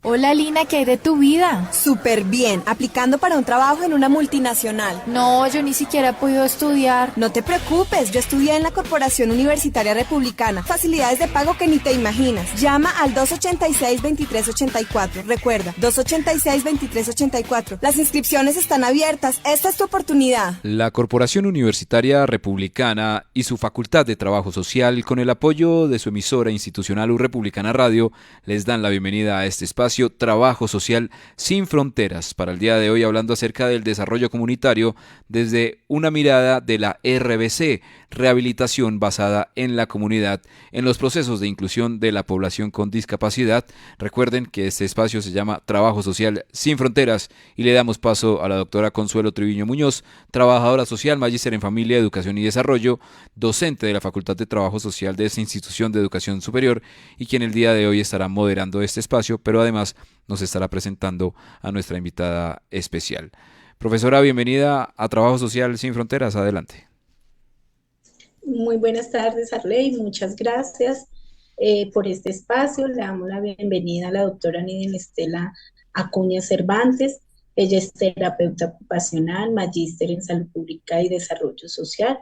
Hola Lina, ¿qué hay de tu vida? Súper bien, aplicando para un trabajo en una multinacional. No, yo ni siquiera he podido estudiar. No te preocupes, yo estudié en la Corporación Universitaria Republicana. Facilidades de pago que ni te imaginas. Llama al 286-2384. Recuerda, 286-2384. Las inscripciones están abiertas. Esta es tu oportunidad. La Corporación Universitaria Republicana y su Facultad de Trabajo Social, con el apoyo de su emisora institucional U Republicana Radio, les dan la bienvenida a este espacio Trabajo Social sin Fronteras, para el día de hoy hablando acerca del desarrollo comunitario desde una mirada de la RBC, rehabilitación basada en la comunidad, en los procesos de inclusión de la población con discapacidad. Recuerden que este espacio se llama Trabajo Social sin Fronteras y le damos paso a la doctora Consuelo Triviño Muñoz, trabajadora social, magíster en Familia, Educación y Desarrollo, docente de la Facultad de Trabajo Social de esta institución de educación superior y quien el día de hoy estará moderando este espacio, pero además nos estará presentando a nuestra invitada especial. Profesora, bienvenida a Trabajo Social sin Fronteras. Adelante. Muy buenas tardes, Arley. Muchas gracias por este espacio. Le damos la bienvenida a la doctora Nidia Estela Acuña Cervantes. Ella es terapeuta ocupacional, magíster en salud pública y desarrollo social.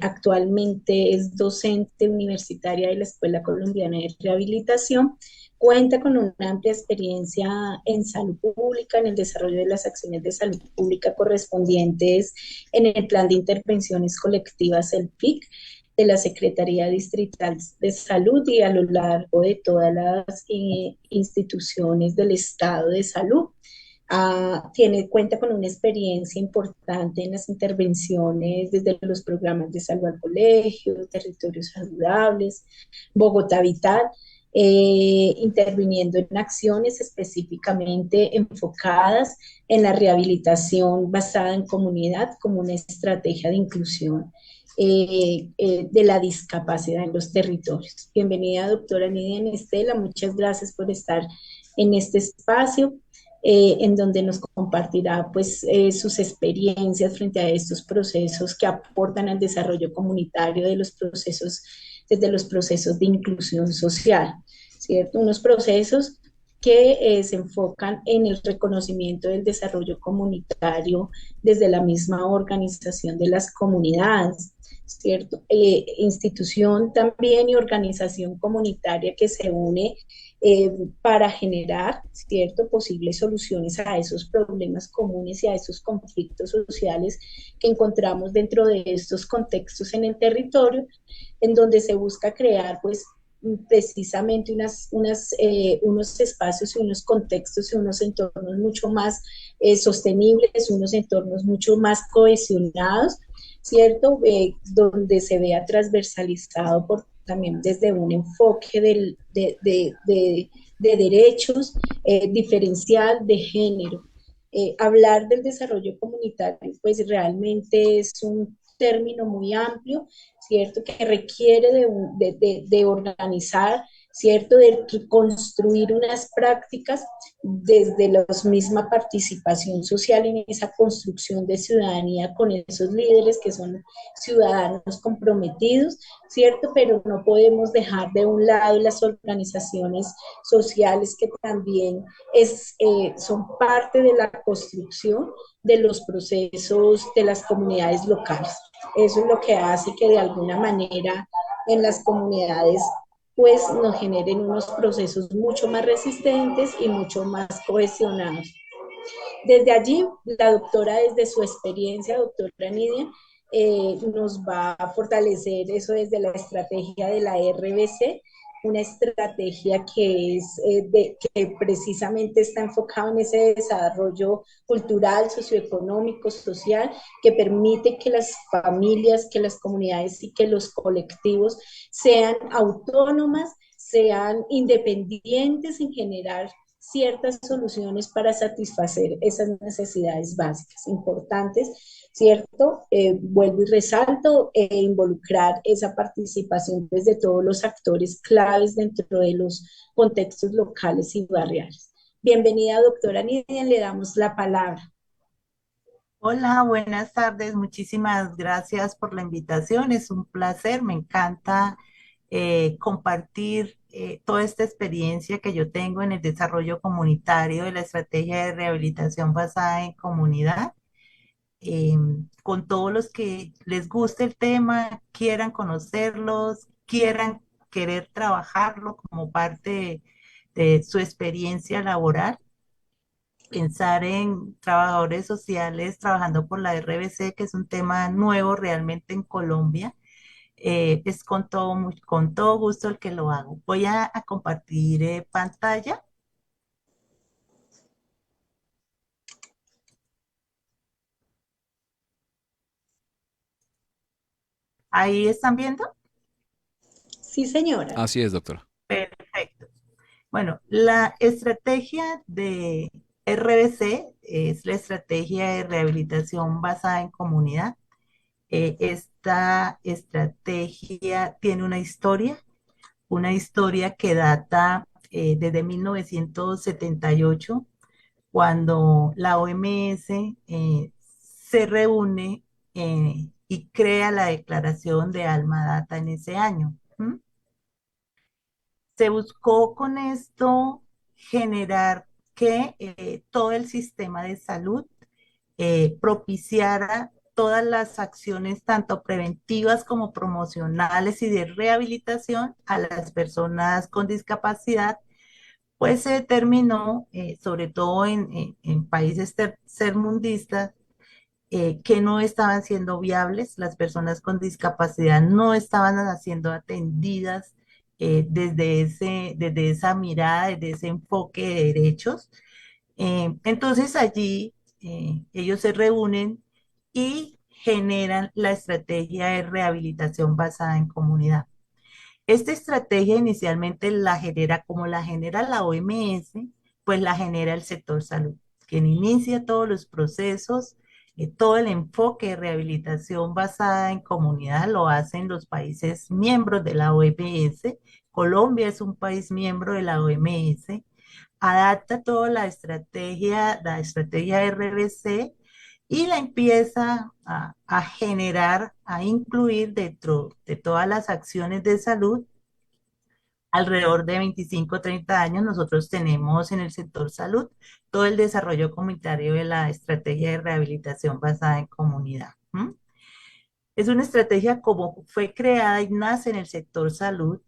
Actualmente es docente universitaria de la Escuela Colombiana de Rehabilitación. Cuenta con una amplia experiencia en salud pública, en el desarrollo de las acciones de salud pública correspondientes en el Plan de Intervenciones Colectivas, el PIC, de la Secretaría Distrital de Salud y a lo largo de todas las instituciones del Estado de Salud. Cuenta con una experiencia importante en las intervenciones desde los programas de salud al colegio, territorios saludables, Bogotá Vital, interviniendo en acciones específicamente enfocadas en la rehabilitación basada en comunidad como una estrategia de inclusión de la discapacidad en los territorios. Bienvenida, doctora Nidia Estela, muchas gracias por estar en este espacio. En donde nos compartirá pues, sus experiencias frente a estos procesos que aportan al desarrollo comunitario de los procesos, desde los procesos de inclusión social, ¿cierto? Unos procesos que se enfocan en el reconocimiento del desarrollo comunitario desde la misma organización de las comunidades, ¿cierto? Institución también y organización comunitaria que se une para generar, ¿cierto?, posibles soluciones a esos problemas comunes y a esos conflictos sociales que encontramos dentro de estos contextos en el territorio, en donde se busca crear, pues, precisamente unos espacios y unos contextos y unos entornos mucho más sostenibles, unos entornos mucho más cohesionados, ¿cierto? Donde se vea transversalizado también desde un enfoque de derechos diferencial de género. Hablar del desarrollo comunitario, pues realmente es un término muy amplio, ¿cierto? Que requiere de organizar, ¿cierto? De construir unas prácticas desde la misma participación social en esa construcción de ciudadanía con esos líderes que son ciudadanos comprometidos, ¿cierto? Pero no podemos dejar de un lado las organizaciones sociales que también son parte de la construcción de los procesos de las comunidades locales. Eso es lo que hace que de alguna manera en las comunidades pues nos generen unos procesos mucho más resistentes y mucho más cohesionados. Desde allí, la doctora, desde su experiencia, doctora Nidia, nos va a fortalecer eso desde la estrategia de la RBC, una estrategia que precisamente está enfocada en ese desarrollo cultural, socioeconómico, social, que permite que las familias, que las comunidades y que los colectivos sean autónomas, sean independientes en generar ciertas soluciones para satisfacer esas necesidades básicas importantes, ¿cierto? Vuelvo y resalto, involucrar esa participación desde todos los actores claves dentro de los contextos locales y barriales. Bienvenida, doctora Nidia, le damos la palabra. Hola, buenas tardes. Muchísimas gracias por la invitación. Es un placer. Me encanta compartir toda esta experiencia que yo tengo en el desarrollo comunitario de la estrategia de rehabilitación basada en comunidad, eh, con todos los que les guste el tema, quieran conocerlos, quieran querer trabajarlo como parte de su experiencia laboral. Pensar en trabajadores sociales trabajando por la RBC, que es un tema nuevo realmente en Colombia, es con todo gusto el que lo hago. Voy a compartir pantalla. Ahí están viendo. Sí, señora. Así es, doctora. Perfecto. Bueno, la estrategia de RBC es la estrategia de rehabilitación basada en comunidad. Esta estrategia tiene una historia que data desde 1978, cuando la OMS se reúne y crea la declaración de Alma Data en ese año. ¿M? Se buscó con esto generar que todo el sistema de salud propiciara todas las acciones, tanto preventivas como promocionales y de rehabilitación a las personas con discapacidad, pues se determinó, sobre todo en países tercermundistas, que no estaban siendo viables, las personas con discapacidad no estaban siendo atendidas desde esa mirada, desde ese enfoque de derechos. Entonces allí ellos se reúnen y generan la estrategia de rehabilitación basada en comunidad. Esta estrategia inicialmente la genera, como la genera la OMS, pues la genera el sector salud, quien inicia todos los procesos, todo el enfoque de rehabilitación basada en comunidad lo hacen los países miembros de la OMS. Colombia es un país miembro de la OMS, adapta toda la estrategia de RBC y la empieza a generar, a incluir dentro de todas las acciones de salud. Alrededor de 25 o 30 años nosotros tenemos en el sector salud todo el desarrollo comunitario de la estrategia de rehabilitación basada en comunidad. ¿M? Es una estrategia como fue creada y nace en el sector salud,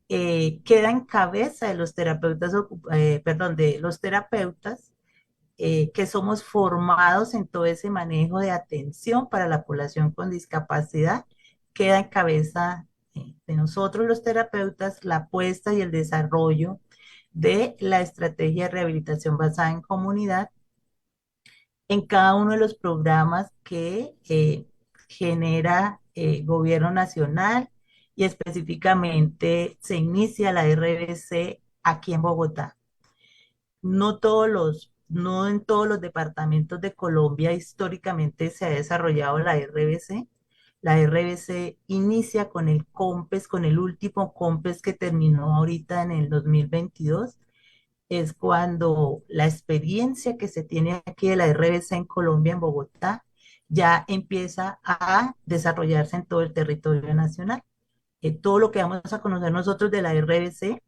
queda en cabeza de los terapeutas, perdón, de los terapeutas que somos formados en todo ese manejo de atención para la población con discapacidad, queda en cabeza de nosotros los terapeutas la apuesta y el desarrollo de la estrategia de rehabilitación basada en comunidad en cada uno de los programas que genera gobierno nacional, y específicamente se inicia la RBC aquí en Bogotá. No en todos los departamentos de Colombia históricamente se ha desarrollado la RBC. La RBC inicia con el COMPES, con el último COMPES que terminó ahorita en el 2022. Es cuando la experiencia que se tiene aquí de la RBC en Colombia, en Bogotá, ya empieza a desarrollarse en todo el territorio nacional. Todo lo que vamos a conocer nosotros de la RBC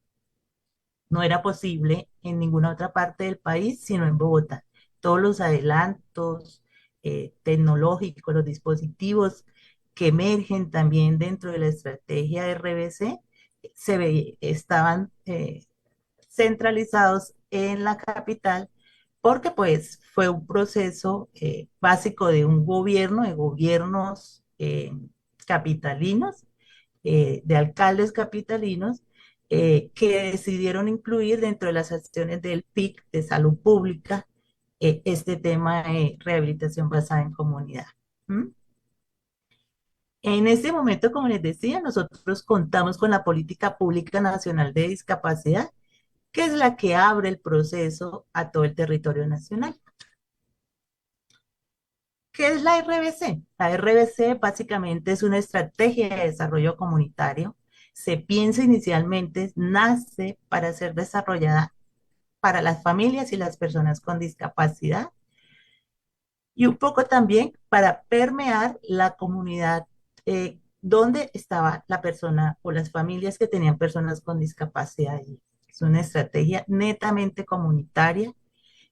no era posible en ninguna otra parte del país, sino en Bogotá. Todos los adelantos tecnológicos, los dispositivos que emergen también dentro de la estrategia de RBC, estaban centralizados en la capital, porque pues fue un proceso básico de un gobierno, de gobiernos capitalinos, de alcaldes capitalinos, que decidieron incluir dentro de las acciones del PIC de salud pública este tema de rehabilitación basada en comunidad. ¿Mm? En este momento, como les decía, nosotros contamos con la Política Pública Nacional de Discapacidad, que es la que abre el proceso a todo el territorio nacional. ¿Qué es la RBC? La RBC básicamente es una estrategia de desarrollo comunitario. Se piensa inicialmente, nace para ser desarrollada para las familias y las personas con discapacidad, y un poco también para permear la comunidad dónde estaba la persona o las familias que tenían personas con discapacidad allí. Es una estrategia netamente comunitaria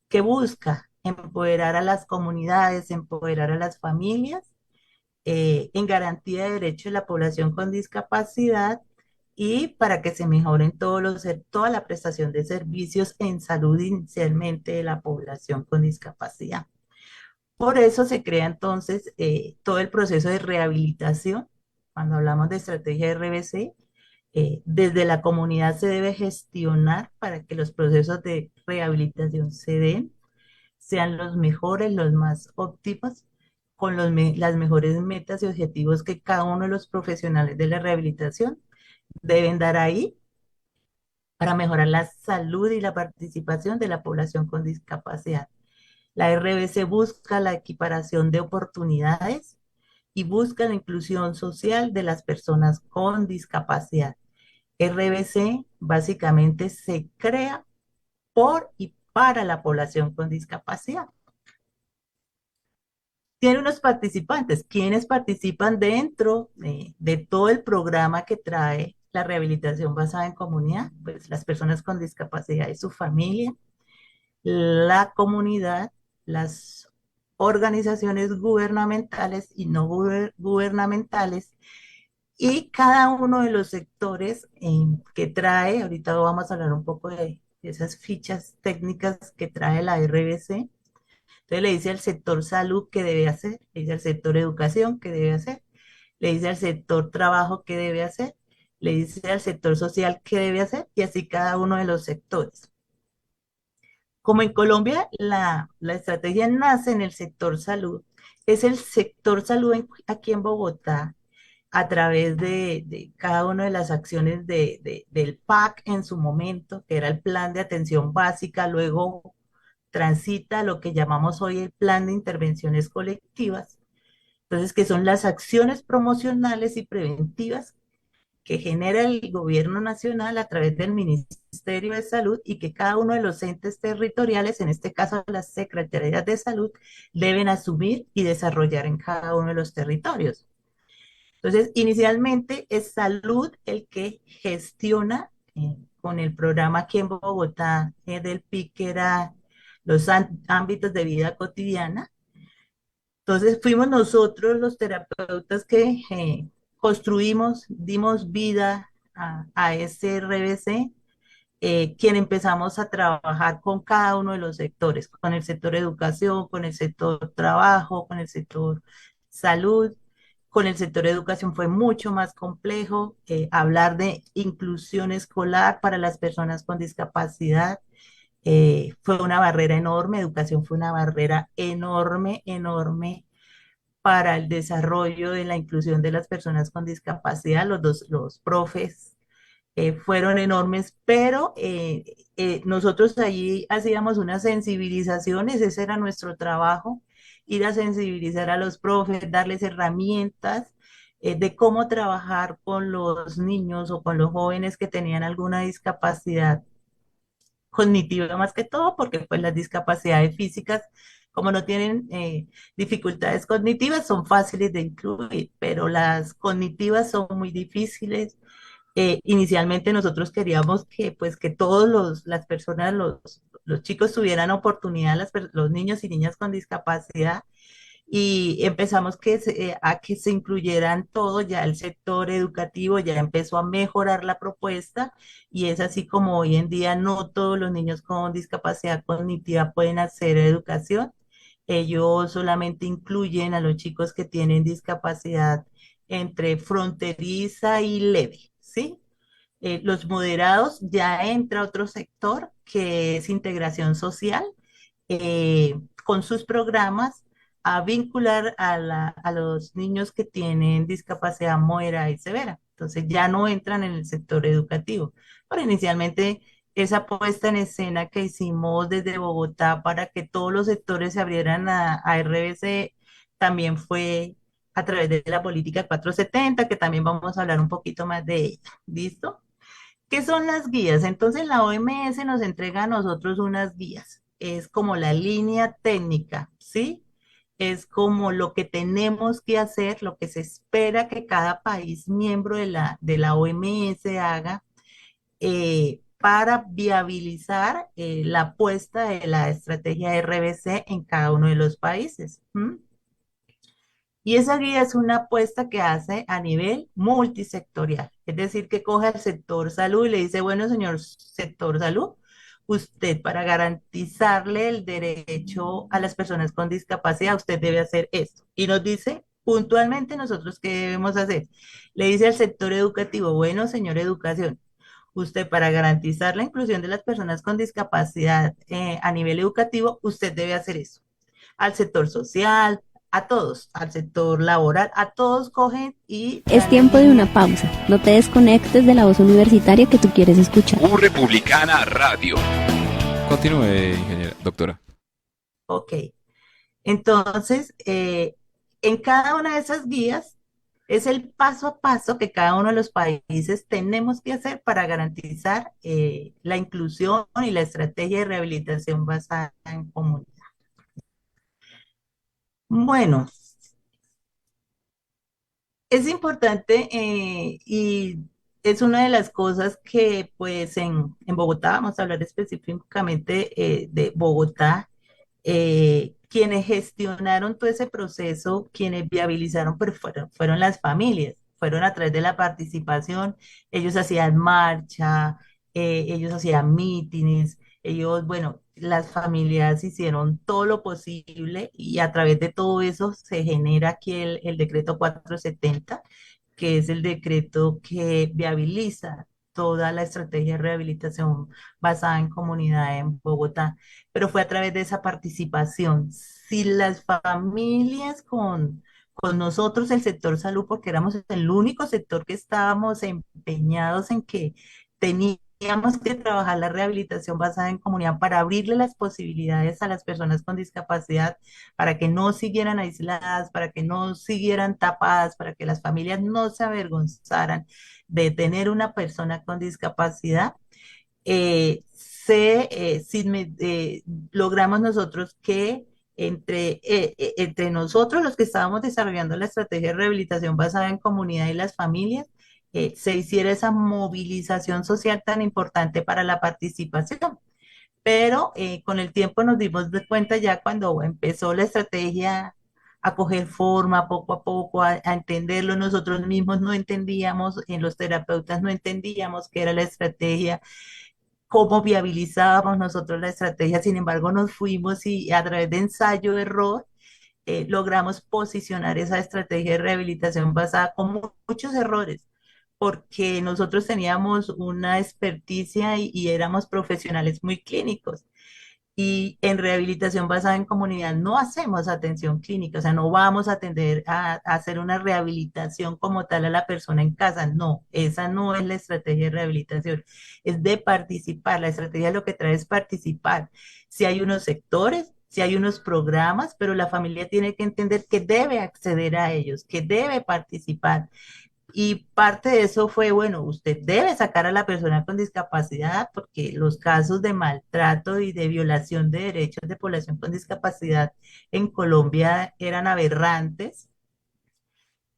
que busca empoderar a las comunidades, empoderar a las familias en garantía de derechos de la población con discapacidad y para que se mejoren toda la prestación de servicios en salud inicialmente de la población con discapacidad. Por eso se crea entonces todo el proceso de rehabilitación. Cuando hablamos de estrategia de RBC, desde la comunidad se debe gestionar para que los procesos de rehabilitación se den, sean los mejores, los más óptimos, con las mejores metas y objetivos que cada uno de los profesionales de la rehabilitación deben dar ahí para mejorar la salud y la participación de la población con discapacidad. La RBC busca la equiparación de oportunidades y busca la inclusión social de las personas con discapacidad. RBC básicamente se crea por y para la población con discapacidad. Tiene unos participantes, quienes participan dentro de todo el programa que trae la rehabilitación basada en comunidad, pues las personas con discapacidad y su familia, la comunidad, las organizaciones gubernamentales y no gubernamentales y cada uno de los sectores que trae, ahorita vamos a hablar un poco de esas fichas técnicas que trae la RBC. Entonces le dice al sector salud qué debe hacer, le dice al sector educación qué debe hacer, le dice al sector trabajo qué debe hacer, le dice al sector social qué debe hacer y así cada uno de los sectores. Como en Colombia la estrategia nace en el sector salud, es el sector salud aquí en Bogotá a través de cada una de las acciones del PAC en su momento, que era el Plan de Atención Básica, luego transita a lo que llamamos hoy el Plan de Intervenciones Colectivas, entonces que son las acciones promocionales y preventivas que genera el gobierno nacional a través del Ministerio de Salud y que cada uno de los entes territoriales, en este caso las secretarías de salud, deben asumir y desarrollar en cada uno de los territorios. Entonces, inicialmente es salud el que gestiona con el programa aquí en Bogotá del PIC, que era los ámbitos de vida cotidiana. Entonces, fuimos nosotros los terapeutas que construimos, dimos vida a ese RBC, quien empezamos a trabajar con cada uno de los sectores, con el sector educación, con el sector trabajo, con el sector salud. Con el sector educación fue mucho más complejo hablar de inclusión escolar para las personas con discapacidad. Fue una barrera enorme, educación fue una barrera enorme, enorme para el desarrollo de la inclusión de las personas con discapacidad. Los profes fueron enormes, pero nosotros allí hacíamos unas sensibilizaciones, ese era nuestro trabajo, ir a sensibilizar a los profes, darles herramientas de cómo trabajar con los niños o con los jóvenes que tenían alguna discapacidad cognitiva más que todo, porque pues las discapacidades físicas, como no tienen dificultades cognitivas, son fáciles de incluir, pero las cognitivas son muy difíciles. Inicialmente nosotros queríamos que, pues, que todos las personas, los chicos tuvieran oportunidad, los niños y niñas con discapacidad, y empezamos a que se incluyeran todos, ya el sector educativo ya empezó a mejorar la propuesta, y es así como hoy en día no todos los niños con discapacidad cognitiva pueden acceder a educación. Ellos solamente incluyen a los chicos que tienen discapacidad entre fronteriza y leve, ¿sí? Los moderados ya entra otro sector que es integración social, con sus programas a vincular a los niños que tienen discapacidad moderada y severa. Entonces ya no entran en el sector educativo. Pero inicialmente esa puesta en escena que hicimos desde Bogotá para que todos los sectores se abrieran a RBC también fue a través de la política 470, que también vamos a hablar un poquito más de ella. ¿Listo? ¿Qué son las guías? Entonces la OMS nos entrega a nosotros unas guías. Es como la línea técnica, ¿sí? es como lo que tenemos que hacer, lo que se espera que cada país miembro de la OMS haga para viabilizar la apuesta de la estrategia RBC en cada uno de los países. ¿M? Y esa guía es una apuesta que hace a nivel multisectorial, es decir, que coge al sector salud y le dice, bueno, señor sector salud, usted para garantizarle el derecho a las personas con discapacidad, usted debe hacer esto. Y nos dice puntualmente nosotros qué debemos hacer. Le dice al sector educativo, bueno, señor educación, usted para garantizar la inclusión de las personas con discapacidad a nivel educativo, usted debe hacer eso al sector social, a todos, al sector laboral, a todos cogen y Es dan la tiempo de una línea. pausa. No te desconectes de la voz universitaria que tú quieres escuchar. Republicana Radio. Continúe, ingeniera, doctora. Ok, entonces, en cada una de esas guías es el paso a paso que cada uno de los países tenemos que hacer para garantizar la inclusión y la estrategia de rehabilitación basada en comunidad. Bueno, es importante y es una de las cosas que pues en Bogotá, vamos a hablar específicamente de Bogotá, quienes gestionaron todo ese proceso, quienes viabilizaron, pero fueron las familias, fueron a través de la participación, ellos hacían marcha, ellos hacían mítines, ellos, bueno, las familias hicieron todo lo posible y a través de todo eso se genera aquí el decreto 470, que es el decreto que viabiliza toda la estrategia de rehabilitación basada en comunidad en Bogotá, pero fue a través de esa participación. Si las familias con nosotros, el sector salud, porque éramos el único sector que estábamos empeñados en que teníamos que trabajar la rehabilitación basada en comunidad para abrirle las posibilidades a las personas con discapacidad, para que no siguieran aisladas, para que no siguieran tapadas, para que las familias no se avergonzaran de tener una persona con discapacidad. Logramos nosotros que entre nosotros, los que estábamos desarrollando la estrategia de rehabilitación basada en comunidad y las familias, se hiciera esa movilización social tan importante para la participación. Pero con el tiempo nos dimos de cuenta ya cuando empezó la estrategia a coger forma poco a poco, a entenderlo, nosotros mismos no entendíamos, en los terapeutas no entendíamos qué era la estrategia, cómo viabilizábamos nosotros la estrategia. Sin embargo, nos fuimos y a través de ensayo-error logramos posicionar esa estrategia de rehabilitación basada con muchos errores, porque nosotros teníamos una experticia y éramos profesionales muy clínicos. Y en rehabilitación basada en comunidad no hacemos atención clínica, o sea, no vamos a atender a hacer una rehabilitación como tal a la persona en casa. No, esa no es la estrategia de rehabilitación, es de participar. La estrategia lo que trae es participar. Si hay unos sectores, si hay unos programas, pero la familia tiene que entender que debe acceder a ellos, que debe participar. Y parte de eso fue, bueno, usted debe sacar a la persona con discapacidad porque los casos de maltrato y de violación de derechos de población con discapacidad en Colombia eran aberrantes.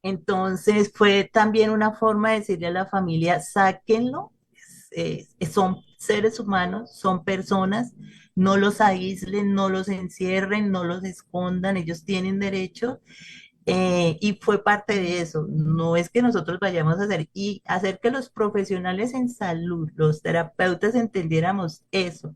Entonces fue también una forma de decirle a la familia, sáquenlo, son seres humanos, son personas, no los aíslen, no los encierren, no los escondan, ellos tienen derecho y fue parte de eso. No es que nosotros vayamos a hacer y hacer que los profesionales en salud, los terapeutas entendiéramos eso,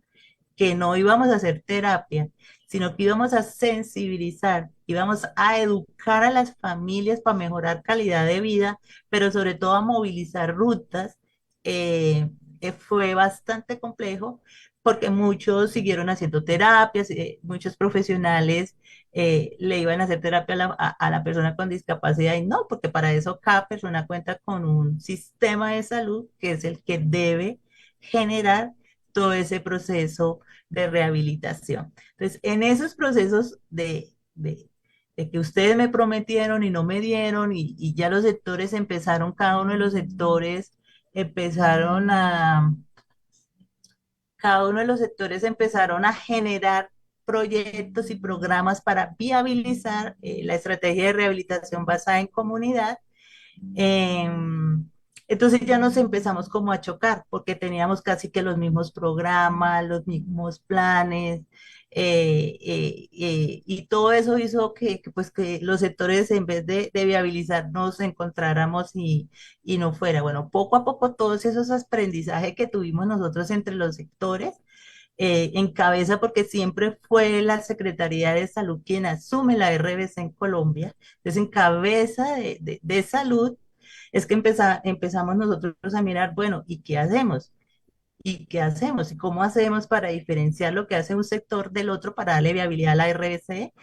que no íbamos a hacer terapia, sino que íbamos a sensibilizar, íbamos a educar a las familias para mejorar calidad de vida, pero sobre todo a movilizar rutas. Fue bastante complejo porque muchos siguieron haciendo terapias, muchos profesionales le iban a hacer terapia a la persona con discapacidad y no, porque para eso cada persona cuenta con un sistema de salud que es el que debe generar todo ese proceso de rehabilitación. Entonces, en esos procesos de que ustedes me prometieron y no me dieron y ya los sectores empezaron, cada uno de los sectores empezaron a, cada uno de los sectores empezaron a generar proyectos y programas para viabilizar la estrategia de rehabilitación basada en comunidad. Em, entonces ya nos empezamos como a chocar porque teníamos casi que los mismos programas, los mismos planes, y todo eso hizo pues que los sectores en vez de viabilizar nos encontráramos y no fuera. Bueno, poco a poco todos esos aprendizajes que tuvimos nosotros entre los sectores, en cabeza, porque siempre fue la Secretaría de Salud quien asume la RBC en Colombia, entonces en cabeza de salud es que empezamos nosotros a mirar, bueno, ¿y qué hacemos? ¿Y qué hacemos? ¿Y cómo hacemos para diferenciar lo que hace un sector del otro para darle viabilidad a la RBC?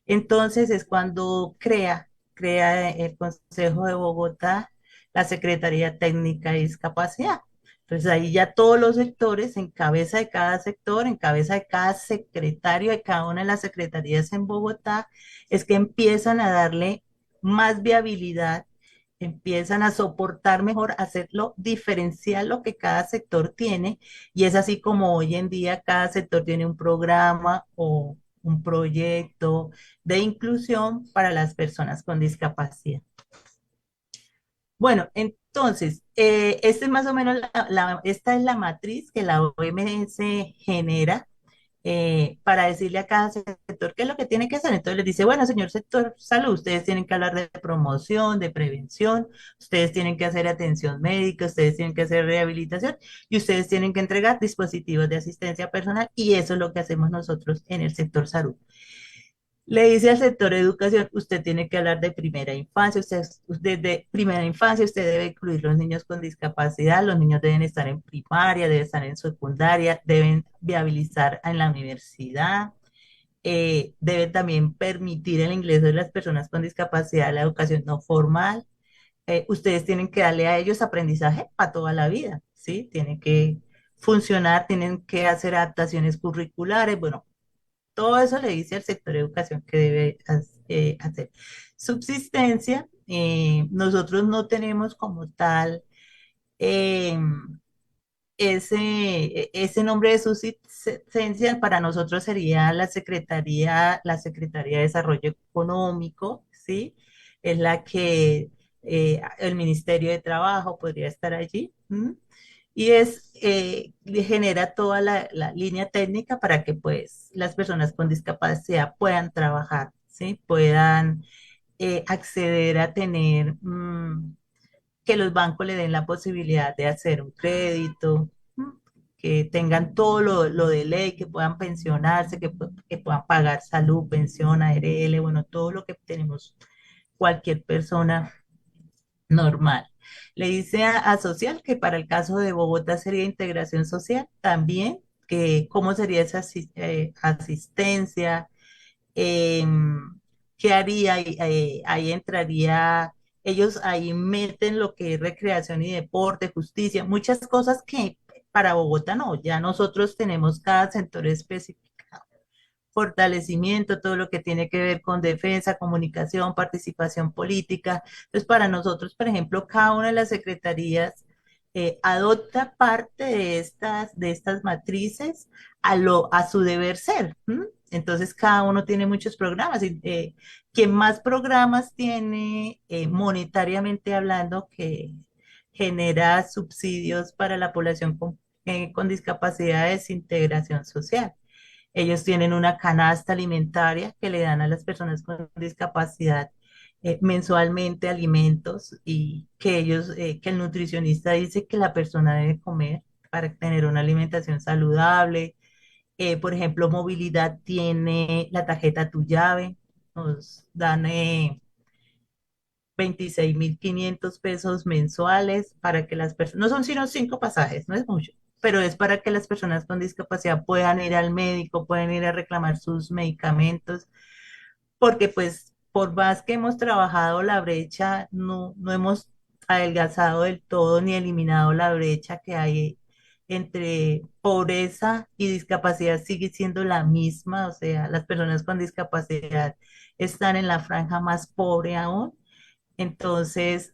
Entonces es cuando crea el Consejo de Bogotá la Secretaría Técnica de Discapacidad. Entonces ahí ya todos los sectores, en cabeza de cada sector, en cabeza de cada secretario de cada una de las secretarías en Bogotá, es que empiezan a darle más viabilidad, empiezan a soportar mejor, a hacerlo diferencial lo que cada sector tiene, y es así como hoy en día cada sector tiene un programa o un proyecto de inclusión para las personas con discapacidad. Bueno, entonces, esta es más o menos esta es la matriz que la OMS genera, para decirle a cada sector qué es lo que tiene que hacer. Entonces les dice, bueno, señor sector salud, ustedes tienen que hablar de promoción, de prevención, ustedes tienen que hacer atención médica, ustedes tienen que hacer rehabilitación y ustedes tienen que entregar dispositivos de asistencia personal, y eso es lo que hacemos nosotros en el sector salud. Le dice al sector educación, usted tiene que hablar de primera infancia, desde primera infancia usted debe incluir los niños con discapacidad, los niños deben estar en primaria, deben estar en secundaria, deben viabilizar en la universidad, deben también permitir el ingreso de las personas con discapacidad a la educación no formal. Ustedes tienen que darle a ellos aprendizaje para toda la vida, ¿sí? Tienen que funcionar, tienen que hacer adaptaciones curriculares, bueno, todo eso le dice al sector de educación que debe hacer. Subsistencia, nosotros no tenemos como tal eh, ese nombre de subsistencia. Para nosotros sería la Secretaría de Desarrollo Económico, ¿sí? Es la que el Ministerio de Trabajo podría estar allí. ¿M? Y le genera toda la línea técnica para que pues las personas con discapacidad puedan trabajar, ¿sí? Puedan acceder a tener, que los bancos le den la posibilidad de hacer un crédito, que tengan todo lo de ley, que puedan pensionarse, que puedan pagar salud, pensión, ARL, bueno, todo lo que tenemos cualquier persona normal. Le dice a social que para el caso de Bogotá sería integración social también, que cómo sería esa asistencia, qué haría, ahí entraría, ellos ahí meten lo que es recreación y deporte, justicia, muchas cosas que para Bogotá no, ya nosotros tenemos cada sector específico, fortalecimiento, todo lo que tiene que ver con defensa, comunicación, participación política. Entonces, para nosotros, por ejemplo, cada una de las secretarías adopta parte de estas matrices a su deber ser. ¿M? Entonces, cada uno tiene muchos programas. Y quien más programas tiene, monetariamente hablando, que genera subsidios para la población con discapacidades, integración social. Ellos tienen una canasta alimentaria que le dan a las personas con discapacidad mensualmente alimentos, y que el nutricionista dice que la persona debe comer para tener una alimentación saludable. Por ejemplo, movilidad tiene la tarjeta Tu Llave, nos dan 26.500 pesos mensuales para que las personas, no son sino 5 pasajes, no es mucho, pero es para que las personas con discapacidad puedan ir al médico, pueden ir a reclamar sus medicamentos, porque pues por más que hemos trabajado la brecha, no hemos adelgazado del todo ni eliminado la brecha que hay entre pobreza y discapacidad, sigue siendo la misma, o sea, las personas con discapacidad están en la franja más pobre aún. Entonces,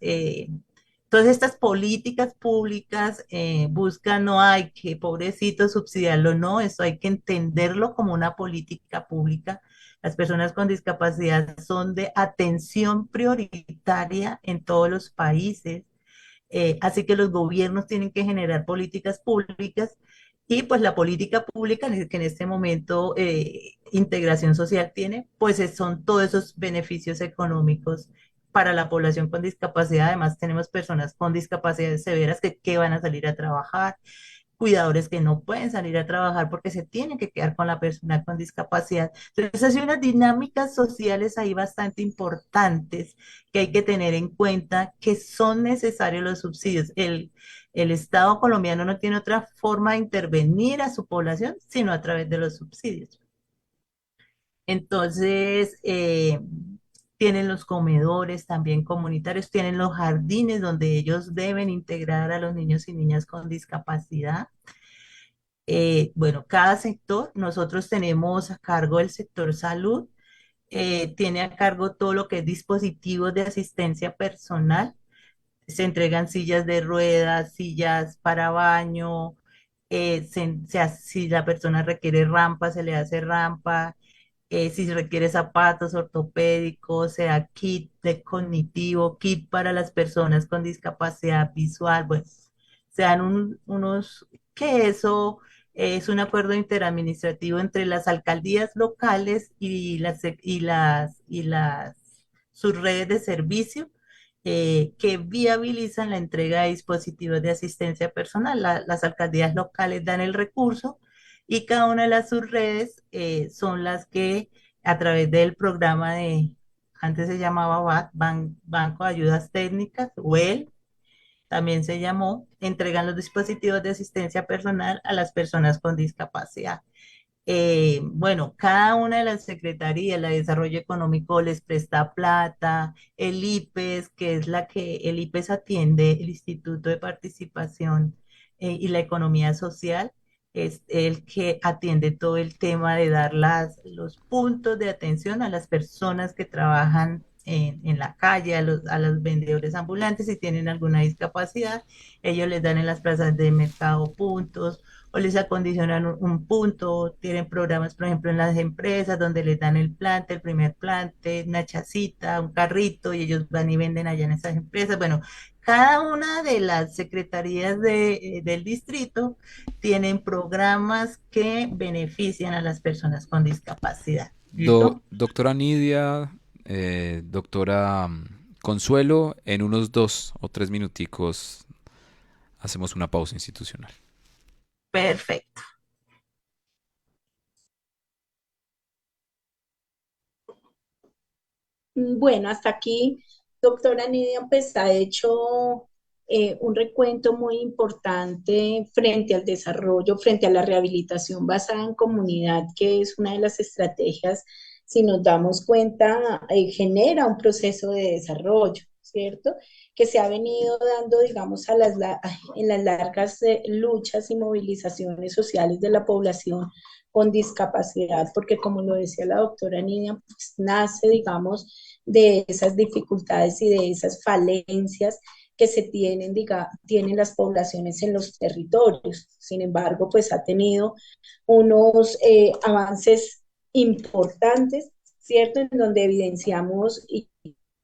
Todas estas políticas públicas buscan, no hay que, pobrecito, subsidiarlo, no, eso hay que entenderlo como una política pública. Las personas con discapacidad son de atención prioritaria en todos los países, así que los gobiernos tienen que generar políticas públicas y pues la política pública que en este momento integración social tiene, pues son todos esos beneficios económicos para la población con discapacidad. Además, tenemos personas con discapacidades severas que van a salir a trabajar, cuidadores que no pueden salir a trabajar porque se tienen que quedar con la persona con discapacidad. Entonces, hay unas dinámicas sociales ahí bastante importantes que hay que tener en cuenta que son necesarios los subsidios. El Estado colombiano no tiene otra forma de intervenir a su población sino a través de los subsidios. Entonces, tienen los comedores también comunitarios, tienen los jardines donde ellos deben integrar a los niños y niñas con discapacidad. Bueno, cada sector, nosotros tenemos a cargo el sector salud, tiene a cargo todo lo que es dispositivos de asistencia personal, se entregan sillas de ruedas, sillas para baño, si la persona requiere rampa, se le hace rampa, si requiere zapatos ortopédicos, sea kit de cognitivo, kit para las personas con discapacidad visual, bueno, sean que eso es un acuerdo interadministrativo entre las alcaldías locales y sus redes de servicio que viabilizan la entrega de dispositivos de asistencia personal. Las alcaldías locales dan el recurso y cada una de las subredes son las que a través del programa antes se llamaba Banco de Ayudas Técnicas, WEL, también se llamó, entregan los dispositivos de asistencia personal a las personas con discapacidad. Bueno, cada una de las secretarías, la de Desarrollo Económico les presta plata, el IPES, que es el IPES atiende el Instituto de Participación y la Economía Social, es el que atiende todo el tema de dar los puntos de atención a las personas que trabajan en la calle, a los vendedores ambulantes, si tienen alguna discapacidad, ellos les dan en las plazas de mercado puntos o les acondicionan un punto, tienen programas, por ejemplo, en las empresas donde les dan el plante, el primer plante, una chacita, un carrito, y ellos van y venden allá en esas empresas. Bueno, cada una de las secretarías del distrito tienen programas que benefician a las personas con discapacidad. ¿Listo? Doctora Nidia, doctora Consuelo, en unos 2 o 3 minuticos hacemos una pausa institucional. Perfecto. Bueno, hasta aquí, doctora Nidia, pues ha hecho un recuento muy importante frente al desarrollo, frente a la rehabilitación basada en comunidad, que es una de las estrategias, si nos damos cuenta, genera un proceso de desarrollo, ¿cierto? Que se ha venido dando, digamos, en las largas luchas y movilizaciones sociales de la población con discapacidad, porque como lo decía la doctora Nidia, pues nace, digamos, de esas dificultades y de esas falencias que tienen las poblaciones en los territorios. Sin embargo, pues ha tenido unos avances importantes, ¿cierto? En donde evidenciamos y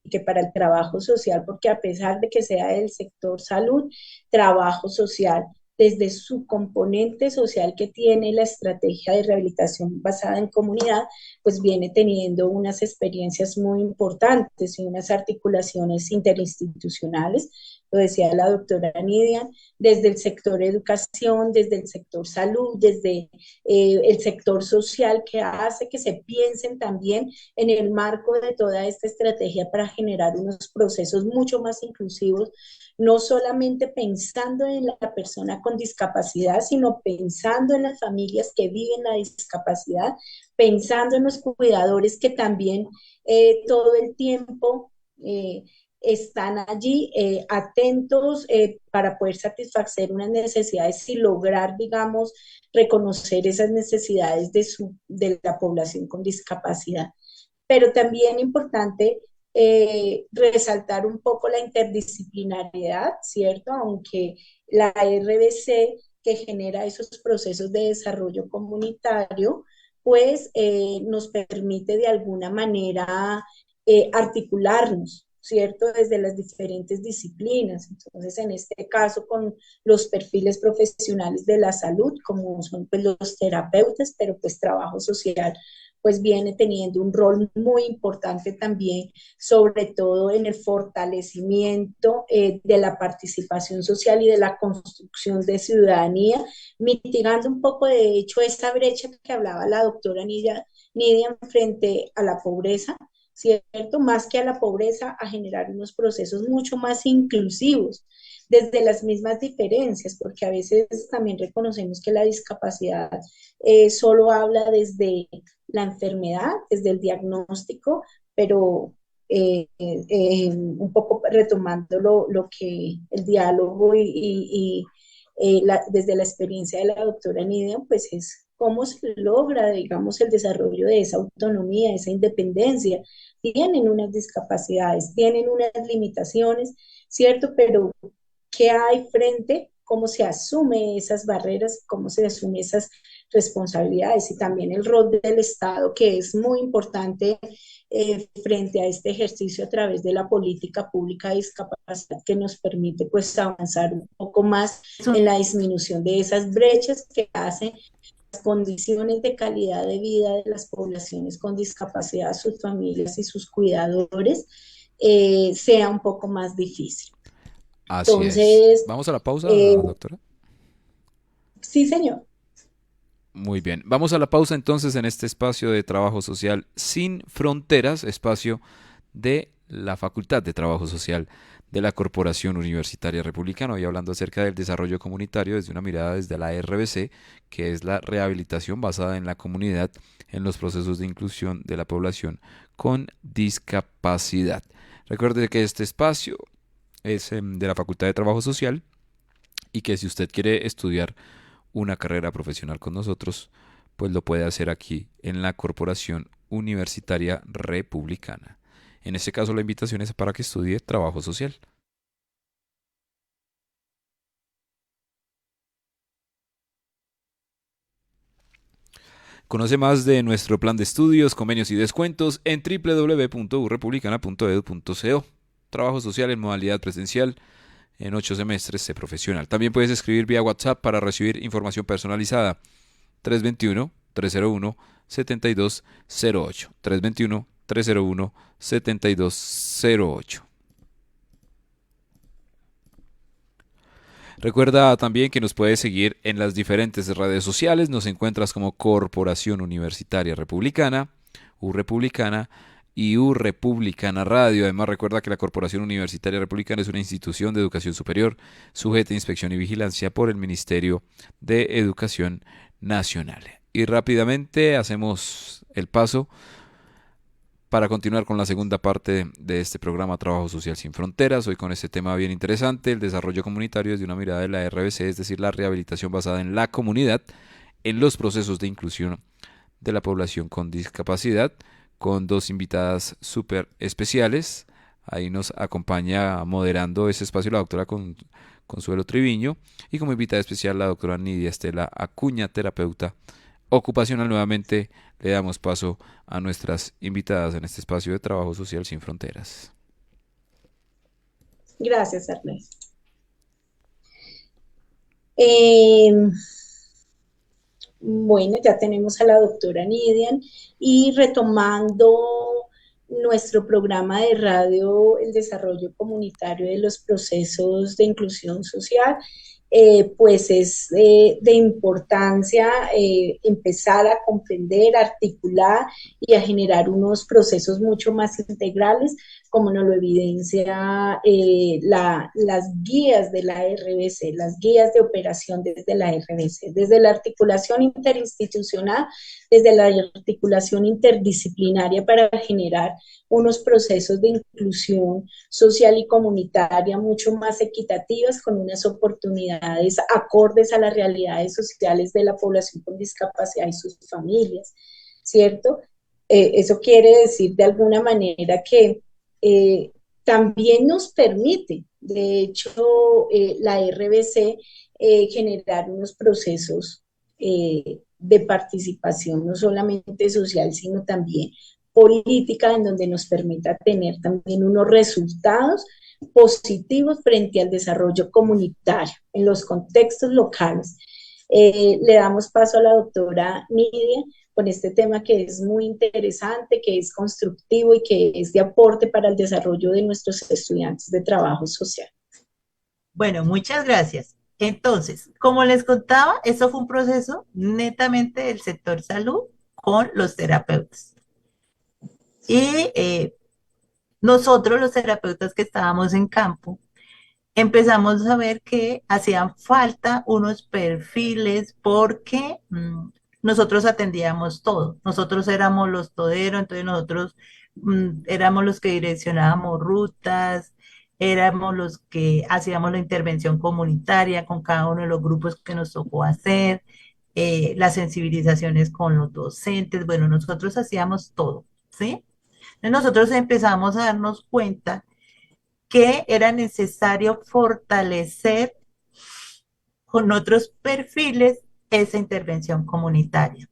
que para el trabajo social, porque a pesar de que sea del sector salud, trabajo social, desde su componente social que tiene la estrategia de rehabilitación basada en comunidad, pues viene teniendo unas experiencias muy importantes y unas articulaciones interinstitucionales, lo decía la doctora Nidia, desde el sector educación, desde el sector salud, desde el sector social, que hace que se piensen también en el marco de toda esta estrategia para generar unos procesos mucho más inclusivos, no solamente pensando en la persona con discapacidad, sino pensando en las familias que viven la discapacidad, pensando en los cuidadores que también todo el tiempo están allí atentos para poder satisfacer unas necesidades y lograr, digamos, reconocer esas necesidades de la población con discapacidad. Pero también importante resaltar un poco la interdisciplinariedad, ¿cierto? Aunque la RBC que genera esos procesos de desarrollo comunitario, pues nos permite de alguna manera articularnos, ¿cierto? Desde las diferentes disciplinas. Entonces, en este caso, con los perfiles profesionales de la salud, como son pues, los terapeutas, pero pues trabajo social pues viene teniendo un rol muy importante también, sobre todo en el fortalecimiento de la participación social y de la construcción de ciudadanía, mitigando un poco, de hecho, esa brecha que hablaba la doctora Nidia frente a la pobreza, ¿cierto? Más que a la pobreza, a generar unos procesos mucho más inclusivos desde las mismas diferencias, porque a veces también reconocemos que la discapacidad solo habla desde la enfermedad, desde el diagnóstico, pero un poco retomando lo que el diálogo desde la experiencia de la doctora Nidia, pues es cómo se logra, digamos, el desarrollo de esa autonomía, esa independencia. Tienen unas discapacidades, tienen unas limitaciones, ¿cierto? Pero ¿qué hay frente? ¿Cómo se asume esas barreras? ¿Cómo se asume esas responsabilidades? Y también el rol del Estado, que es muy importante frente a este ejercicio a través de la política pública de discapacidad que nos permite pues avanzar un poco más en la disminución de esas brechas que hacen las condiciones de calidad de vida de las poblaciones con discapacidad, sus familias y sus cuidadores, sea un poco más difícil. Así es. Entonces, Vamos a la pausa, doctora. sí, señor. Muy bien, vamos a la pausa entonces en este espacio de trabajo social sin fronteras, espacio de la Facultad de Trabajo Social de la Corporación Universitaria Republicana, hoy hablando acerca del desarrollo comunitario desde una mirada desde la RBC, que es la rehabilitación basada en la comunidad en los procesos de inclusión de la población con discapacidad. Recuerde que este espacio es de la Facultad de Trabajo Social y que si usted quiere estudiar una carrera profesional con nosotros, pues lo puede hacer aquí en la Corporación Universitaria Republicana. En este caso la invitación es para que estudie trabajo social. Conoce más de nuestro plan de estudios, convenios y descuentos en www.urepublicana.edu.co. Trabajo social en modalidad presencial en 8 semestres de profesional. También puedes escribir vía WhatsApp para recibir información personalizada. 321-301-7208. 321-301-7208. Recuerda también que nos puedes seguir en las diferentes redes sociales. Nos encuentras como Corporación Universitaria Republicana, Republicana y Republicana Radio. Además, recuerda que la Corporación Universitaria Republicana es una institución de educación superior sujeta a inspección y vigilancia por el Ministerio de Educación Nacional. Y rápidamente hacemos el paso para continuar con la segunda parte de este programa Trabajo Social Sin Fronteras, hoy con este tema bien interesante, el desarrollo comunitario desde una mirada de la RBC, es decir, la rehabilitación basada en la comunidad, en los procesos de inclusión de la población con discapacidad, con dos invitadas súper especiales. Ahí nos acompaña moderando ese espacio la doctora Consuelo Triviño y como invitada especial la doctora Nidia Estela Acuña, terapeuta ocupacional. Nuevamente le damos paso a nuestras invitadas en este espacio de Trabajo Social Sin Fronteras. Gracias, Ernesto. Bueno, ya tenemos a la doctora Nidia y retomando nuestro programa de radio, el desarrollo comunitario de los procesos de inclusión social, pues es de importancia empezar a comprender, articular y a generar unos procesos mucho más integrales, como nos lo evidencia las guías de la RBC, las guías de operación desde la RBC, desde la articulación interinstitucional, desde la articulación interdisciplinaria para generar unos procesos de inclusión social y comunitaria mucho más equitativas, con unas oportunidades acordes a las realidades sociales de la población con discapacidad y sus familias, ¿cierto? Eso quiere decir de alguna manera que eh, también nos permite, de hecho, la RBC generar unos procesos de participación, no solamente social, sino también política, en donde nos permita tener también unos resultados positivos frente al desarrollo comunitario en los contextos locales. Le damos paso a la doctora Nidia con este tema que es muy interesante, que es constructivo y que es de aporte para el desarrollo de nuestros estudiantes de trabajo social. Bueno, muchas gracias. Entonces, como les contaba, eso fue un proceso netamente del sector salud con los terapeutas. Y nosotros, los terapeutas que estábamos en campo, empezamos a ver que hacían falta unos perfiles porque nosotros atendíamos todo. Nosotros éramos los toderos, entonces nosotros éramos los que direccionábamos rutas, éramos los que hacíamos la intervención comunitaria con cada uno de los grupos que nos tocó hacer, las sensibilizaciones con los docentes. Bueno, nosotros hacíamos todo, ¿sí? Entonces nosotros empezamos a darnos cuenta que era necesario fortalecer con otros perfiles esa intervención comunitaria.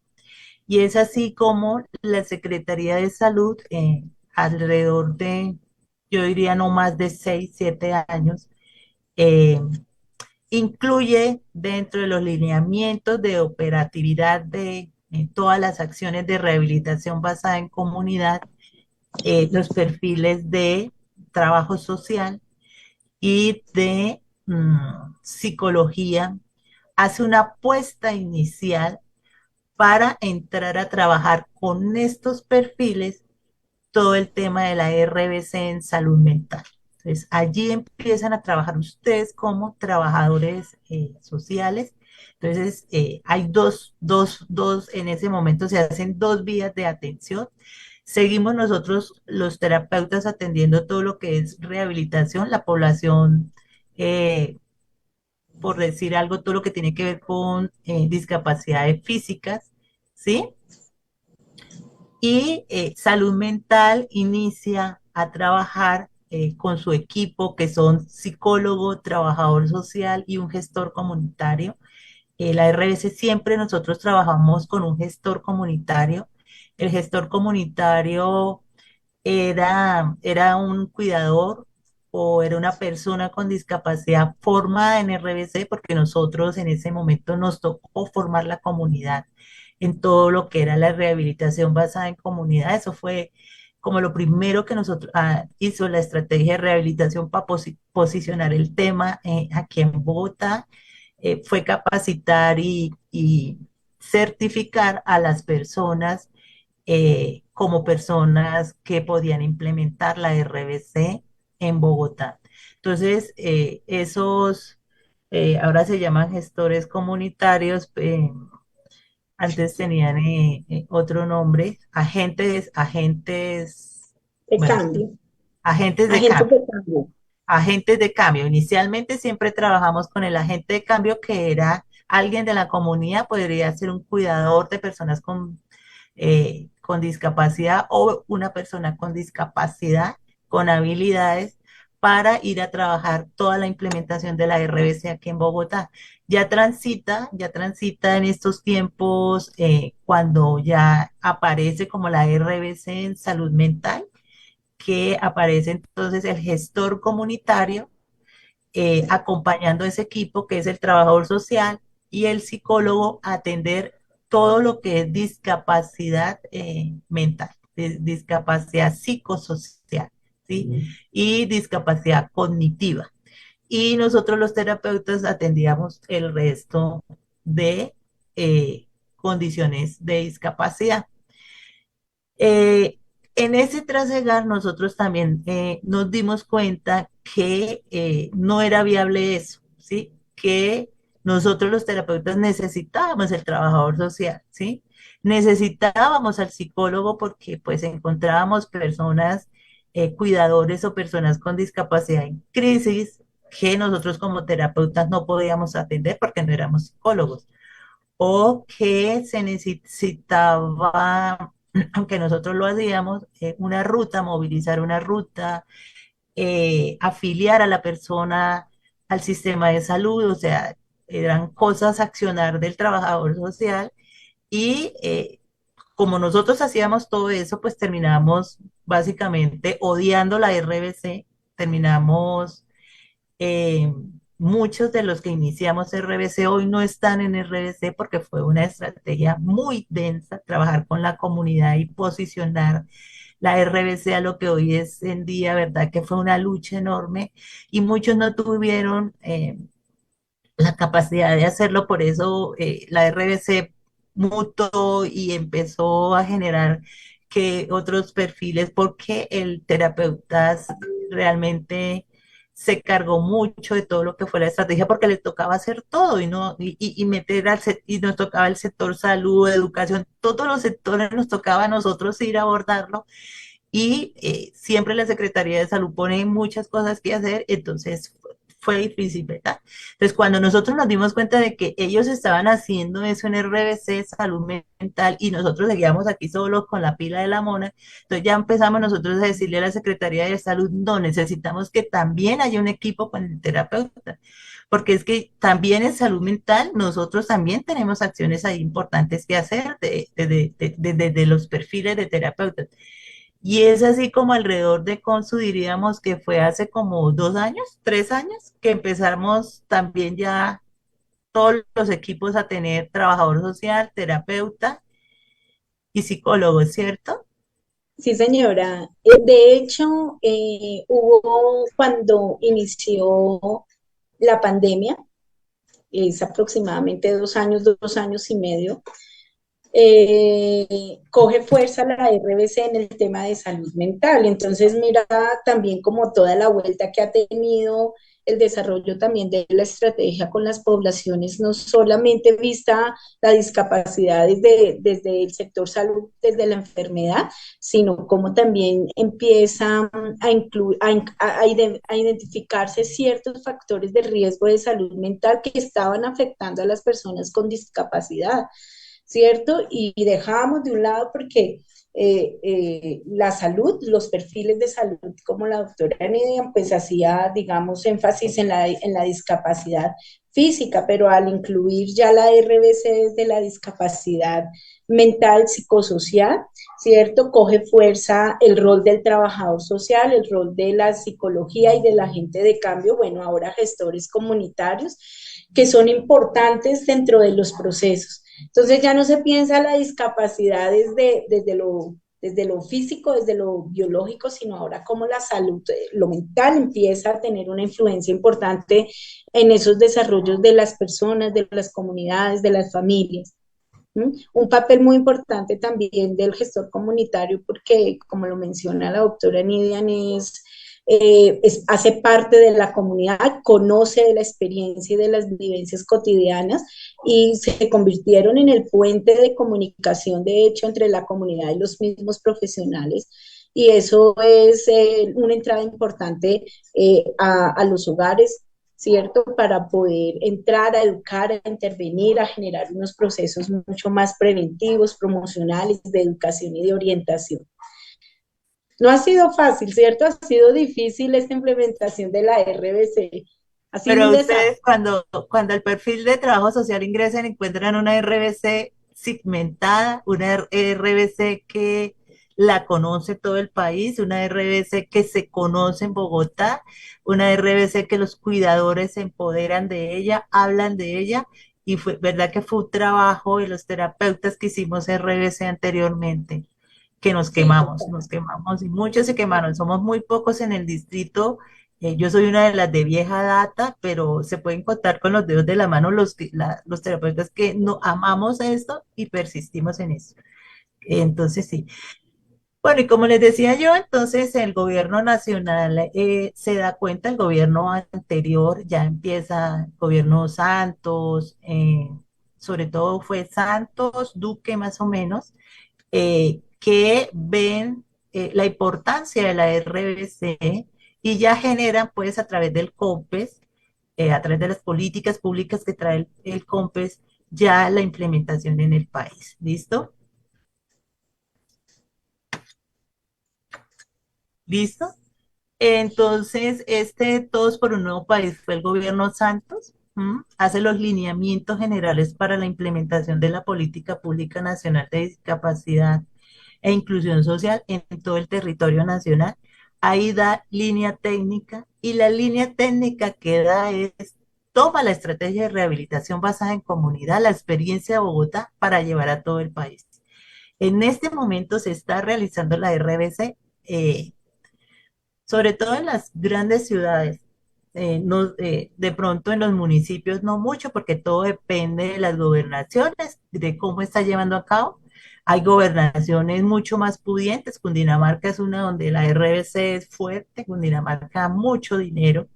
Y es así como la Secretaría de Salud, alrededor de, yo diría no más de 6, 7 años, eh, incluye dentro de los lineamientos de operatividad de todas las acciones de rehabilitación basada en comunidad, los perfiles de trabajo social y de psicología, hace una apuesta inicial para entrar a trabajar con estos perfiles todo el tema de la RBC en salud mental. Entonces, allí empiezan a trabajar ustedes como trabajadores sociales. Entonces, hay en ese momento se hacen 2 vías de atención. Seguimos nosotros, los terapeutas, atendiendo todo lo que es rehabilitación, la población, por decir algo, todo lo que tiene que ver con discapacidades físicas, ¿sí? Y salud mental inicia a trabajar con su equipo, que son psicólogo, trabajador social y un gestor comunitario. La RBC siempre nosotros trabajamos con un gestor comunitario. El gestor comunitario era un cuidador o era una persona con discapacidad formada en RBC, porque nosotros en ese momento nos tocó formar la comunidad en todo lo que era la rehabilitación basada en comunidad. Eso fue como lo primero que nosotros hizo la estrategia de rehabilitación para posicionar el tema aquí en Bogotá. Fue capacitar y certificar a las personas como personas que podían implementar la RBC en Bogotá. Entonces, ahora se llaman gestores comunitarios, antes tenían otro nombre, De bueno, cambio, agentes de agentes cambio. de cambio. Agentes de cambio. Inicialmente siempre trabajamos con el agente de cambio, que era alguien de la comunidad, podría ser un cuidador de personas con discapacidad o una persona con discapacidad, con habilidades, para ir a trabajar toda la implementación de la RBC aquí en Bogotá. Ya transita en estos tiempos, cuando ya aparece como la RBC en salud mental, que aparece entonces el gestor comunitario acompañando a ese equipo que es el trabajador social y el psicólogo a atender todo lo que es discapacidad mental, discapacidad psicosocial, ¿sí? Y discapacidad cognitiva. Y nosotros los terapeutas atendíamos el resto de condiciones de discapacidad. Eh, en ese trasegar nosotros también nos dimos cuenta que no era viable eso, ¿sí? Que nosotros los terapeutas necesitábamos el trabajador social, ¿sí? Necesitábamos al psicólogo porque pues encontrábamos personas, cuidadores o personas con discapacidad en crisis, que nosotros como terapeutas no podíamos atender porque no éramos psicólogos, o que se necesitaba aunque nosotros lo hacíamos, una ruta, movilizar una ruta, afiliar a la persona al sistema de salud, o sea, eran cosas a accionar del trabajador social y como nosotros hacíamos todo eso, pues terminamos básicamente odiando la RBC, terminamos, eh, muchos de los que iniciamos RBC hoy no están en RBC porque fue una estrategia muy densa trabajar con la comunidad y posicionar la RBC a lo que hoy es en día, ¿verdad? Que fue una lucha enorme y muchos no tuvieron la capacidad de hacerlo, por eso la RBC mutó y empezó a generar que otros perfiles, porque el terapeuta realmente se cargó mucho de todo lo que fue la estrategia porque le tocaba hacer todo y no y meter y nos tocaba el sector salud, educación, todos los sectores nos tocaba a nosotros ir a abordarlo y siempre la Secretaría de Salud pone muchas cosas que hacer, entonces fue difícil, ¿verdad? Entonces, cuando nosotros nos dimos cuenta de que ellos estaban haciendo eso en RBC, salud mental, y nosotros seguíamos aquí solos con la pila de la mona, entonces ya empezamos nosotros a decirle a la Secretaría de Salud, no, necesitamos que también haya un equipo con el terapeuta, porque es que también en salud mental nosotros también tenemos acciones ahí importantes que hacer de los perfiles de terapeutas. Y es así como alrededor de Consu diríamos que fue hace como 2 años, 3 años, que empezamos también ya todos los equipos a tener trabajador social, terapeuta y psicólogo, ¿cierto? Sí, señora. De hecho, hubo cuando inició la pandemia, es aproximadamente 2 años, 2 años y medio, coge fuerza la RBC en el tema de salud mental. Entonces, mira también como toda la vuelta que ha tenido el desarrollo también de la estrategia con las poblaciones, no solamente vista la discapacidad desde el sector salud, desde la enfermedad, sino como también empieza a identificarse ciertos factores de riesgo de salud mental que estaban afectando a las personas con discapacidad. ¿Cierto? Y dejábamos de un lado porque la salud, los perfiles de salud, como la doctora Nidia, pues hacía, digamos, énfasis en la discapacidad física, pero al incluir ya la RBC desde la discapacidad mental, psicosocial, ¿cierto? Coge fuerza el rol del trabajador social, el rol de la psicología y del agente de cambio, bueno, ahora gestores comunitarios, que son importantes dentro de los procesos. Entonces ya no se piensa la discapacidad desde lo físico, desde lo biológico, sino ahora como la salud, lo mental empieza a tener una influencia importante en esos desarrollos de las personas, de las comunidades, de las familias. ¿Mm? Un papel muy importante también del gestor comunitario, porque como lo menciona la doctora Nidian, hace parte de la comunidad, conoce de la experiencia y de las vivencias cotidianas y se convirtieron en el puente de comunicación, de hecho, entre la comunidad y los mismos profesionales. Y eso es una entrada importante a los hogares, ¿cierto? Para poder entrar a educar, a intervenir, a generar unos procesos mucho más preventivos, promocionales, de educación y de orientación. No ha sido fácil, ¿cierto? Ha sido difícil esta implementación de la RBC. Ha sido un Pero desafío. ustedes cuando el perfil de trabajo social ingresan encuentran una RBC segmentada, una RBC que la conoce todo el país, una RBC que se conoce en Bogotá, una RBC que los cuidadores se empoderan de ella, hablan de ella, y fue verdad que fue un trabajo de los terapeutas que hicimos RBC anteriormente, que Sí, nos quemamos y muchos se quemaron, somos muy pocos en el distrito. Yo soy una de las de vieja data, pero se pueden contar con los dedos de la mano los terapeutas que no amamos esto y persistimos en eso. Entonces, sí. Bueno, y como les decía yo, entonces el gobierno nacional se da cuenta, el gobierno anterior ya empieza, gobierno Santos, sobre todo fue Santos, Duque más o menos, que ven la importancia de la RBC y ya generan pues a través del COMPES, a través de las políticas públicas que trae el COMPES, ya la implementación en el país. ¿Listo? ¿Listo? Entonces, Todos por un Nuevo País fue el gobierno Santos, hace los lineamientos generales para la implementación de la política pública nacional de discapacidad e inclusión social en todo el territorio nacional. Ahí da línea técnica y la línea técnica que da es, toma la estrategia de rehabilitación basada en comunidad, la experiencia de Bogotá para llevar a todo el país. En este momento se está realizando la RBC, sobre todo en las grandes ciudades. De pronto en los municipios no mucho, porque todo depende de las gobernaciones, de cómo está llevando a cabo. Hay gobernaciones mucho más pudientes. Cundinamarca es una donde la RBC es fuerte. Cundinamarca da mucho dinero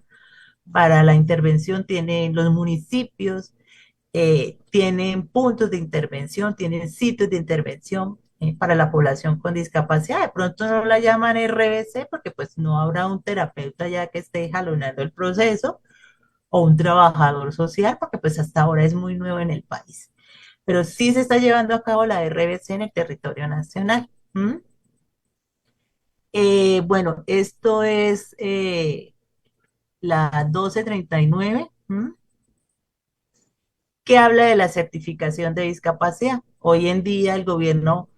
para la intervención. Tienen los municipios, tienen puntos de intervención, tienen sitios de intervención para la población con discapacidad. De pronto no la llaman RBC porque pues no habrá un terapeuta ya que esté jalonando el proceso o un trabajador social porque pues hasta ahora es muy nuevo en el país. Pero sí se está llevando a cabo la RBC en el territorio nacional. Bueno, esto es la 1239. Que habla de la certificación de discapacidad. Hoy en día el gobierno,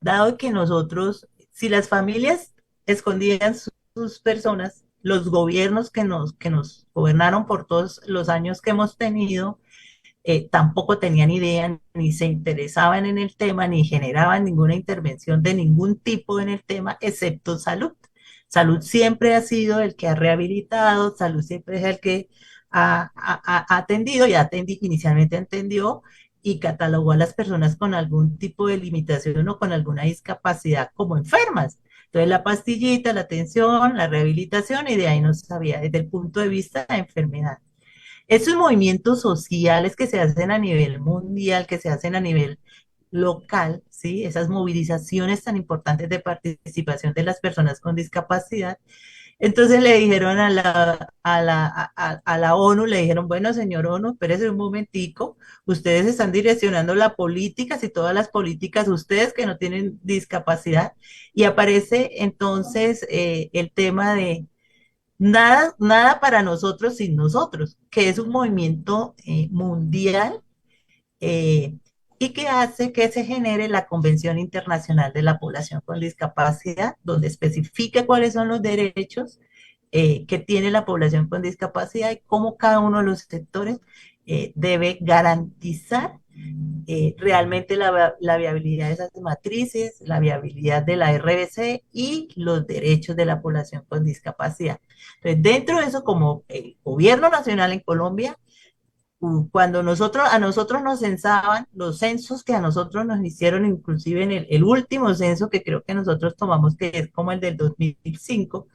dado que nosotros, si las familias escondían sus personas, los gobiernos que nos gobernaron por todos los años que hemos tenido, tampoco tenían idea, ni se interesaban en el tema, ni generaban ninguna intervención de ningún tipo en el tema, excepto salud. Salud siempre ha sido el que ha rehabilitado, salud siempre es el que ha atendido y inicialmente atendió y catalogó a las personas con algún tipo de limitación o con alguna discapacidad como enfermas. Entonces la pastillita, la atención, la rehabilitación y de ahí no se sabía desde el punto de vista de la enfermedad. Esos movimientos sociales que se hacen a nivel mundial, que se hacen a nivel local, ¿sí? Esas movilizaciones tan importantes de participación de las personas con discapacidad. Entonces le dijeron a la ONU, le dijeron, bueno, señor ONU, espérese un momentico, ustedes están direccionando la política, si todas las políticas, ustedes que no tienen discapacidad, y aparece entonces el tema de nada, nada para nosotros sin nosotros, que es un movimiento mundial eh, y que hace que se genere la Convención Internacional de la Población con Discapacidad, donde especifica cuáles son los derechos que tiene la población con discapacidad y cómo cada uno de los sectores debe garantizar realmente la viabilidad de esas matrices, la viabilidad de la RBC y los derechos de la población con discapacidad. Entonces, dentro de eso, como el gobierno nacional en Colombia, cuando a nosotros nos censaban, los censos que a nosotros nos hicieron, inclusive en el último censo que creo que nosotros tomamos, que es como el del 2005,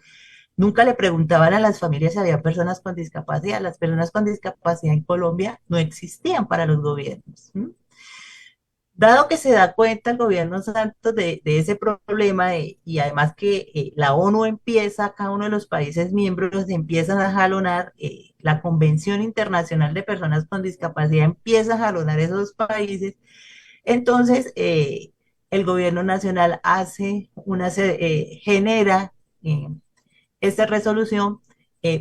nunca le preguntaban a las familias si había personas con discapacidad. Las personas con discapacidad en Colombia no existían para los gobiernos. Dado que se da cuenta el gobierno Santos de ese problema y además que la ONU empieza, cada uno de los países miembros empiezan a jalonar, la Convención Internacional de Personas con Discapacidad empieza a jalonar esos países, entonces el gobierno nacional genera esta resolución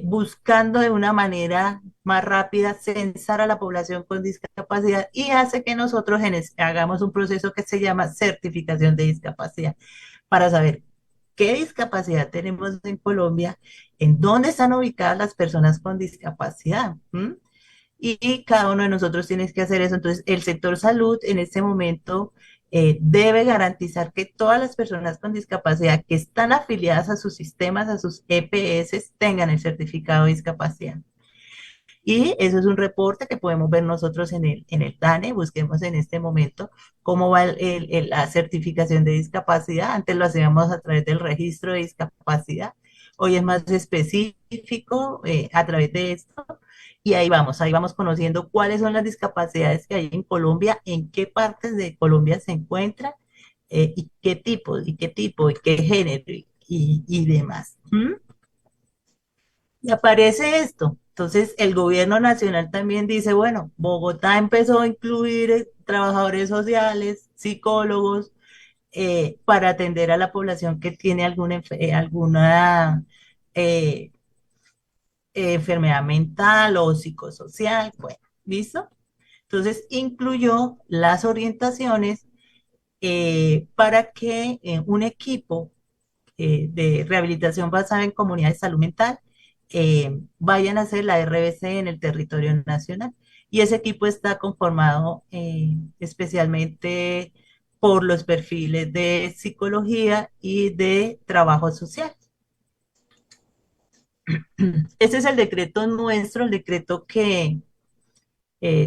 buscando de una manera más rápida censar a la población con discapacidad y hace que nosotros hagamos un proceso que se llama certificación de discapacidad para saber qué discapacidad tenemos en Colombia, en dónde están ubicadas las personas con discapacidad. Y cada uno de nosotros tiene que hacer eso. Entonces, el sector salud en este momento debe garantizar que todas las personas con discapacidad que están afiliadas a sus sistemas, a sus EPS, tengan el certificado de discapacidad. Y eso es un reporte que podemos ver nosotros en el DANE, busquemos en este momento cómo va la certificación de discapacidad. Antes lo hacíamos a través del registro de discapacidad, hoy es más específico a través de esto. Y ahí vamos conociendo cuáles son las discapacidades que hay en Colombia, en qué partes de Colombia se encuentran, y qué tipo, y qué género, y demás. Y aparece esto. Entonces, el gobierno nacional también dice, bueno, Bogotá empezó a incluir trabajadores sociales, psicólogos, para atender a la población que tiene alguna eh, enfermedad mental o psicosocial. Bueno, ¿listo? Entonces incluyó las orientaciones para que un equipo de rehabilitación basada en comunidad de salud mental vayan a hacer la RBC en el territorio nacional. Y ese equipo está conformado especialmente por los perfiles de psicología y de trabajo social. Ese es el decreto nuestro, el decreto que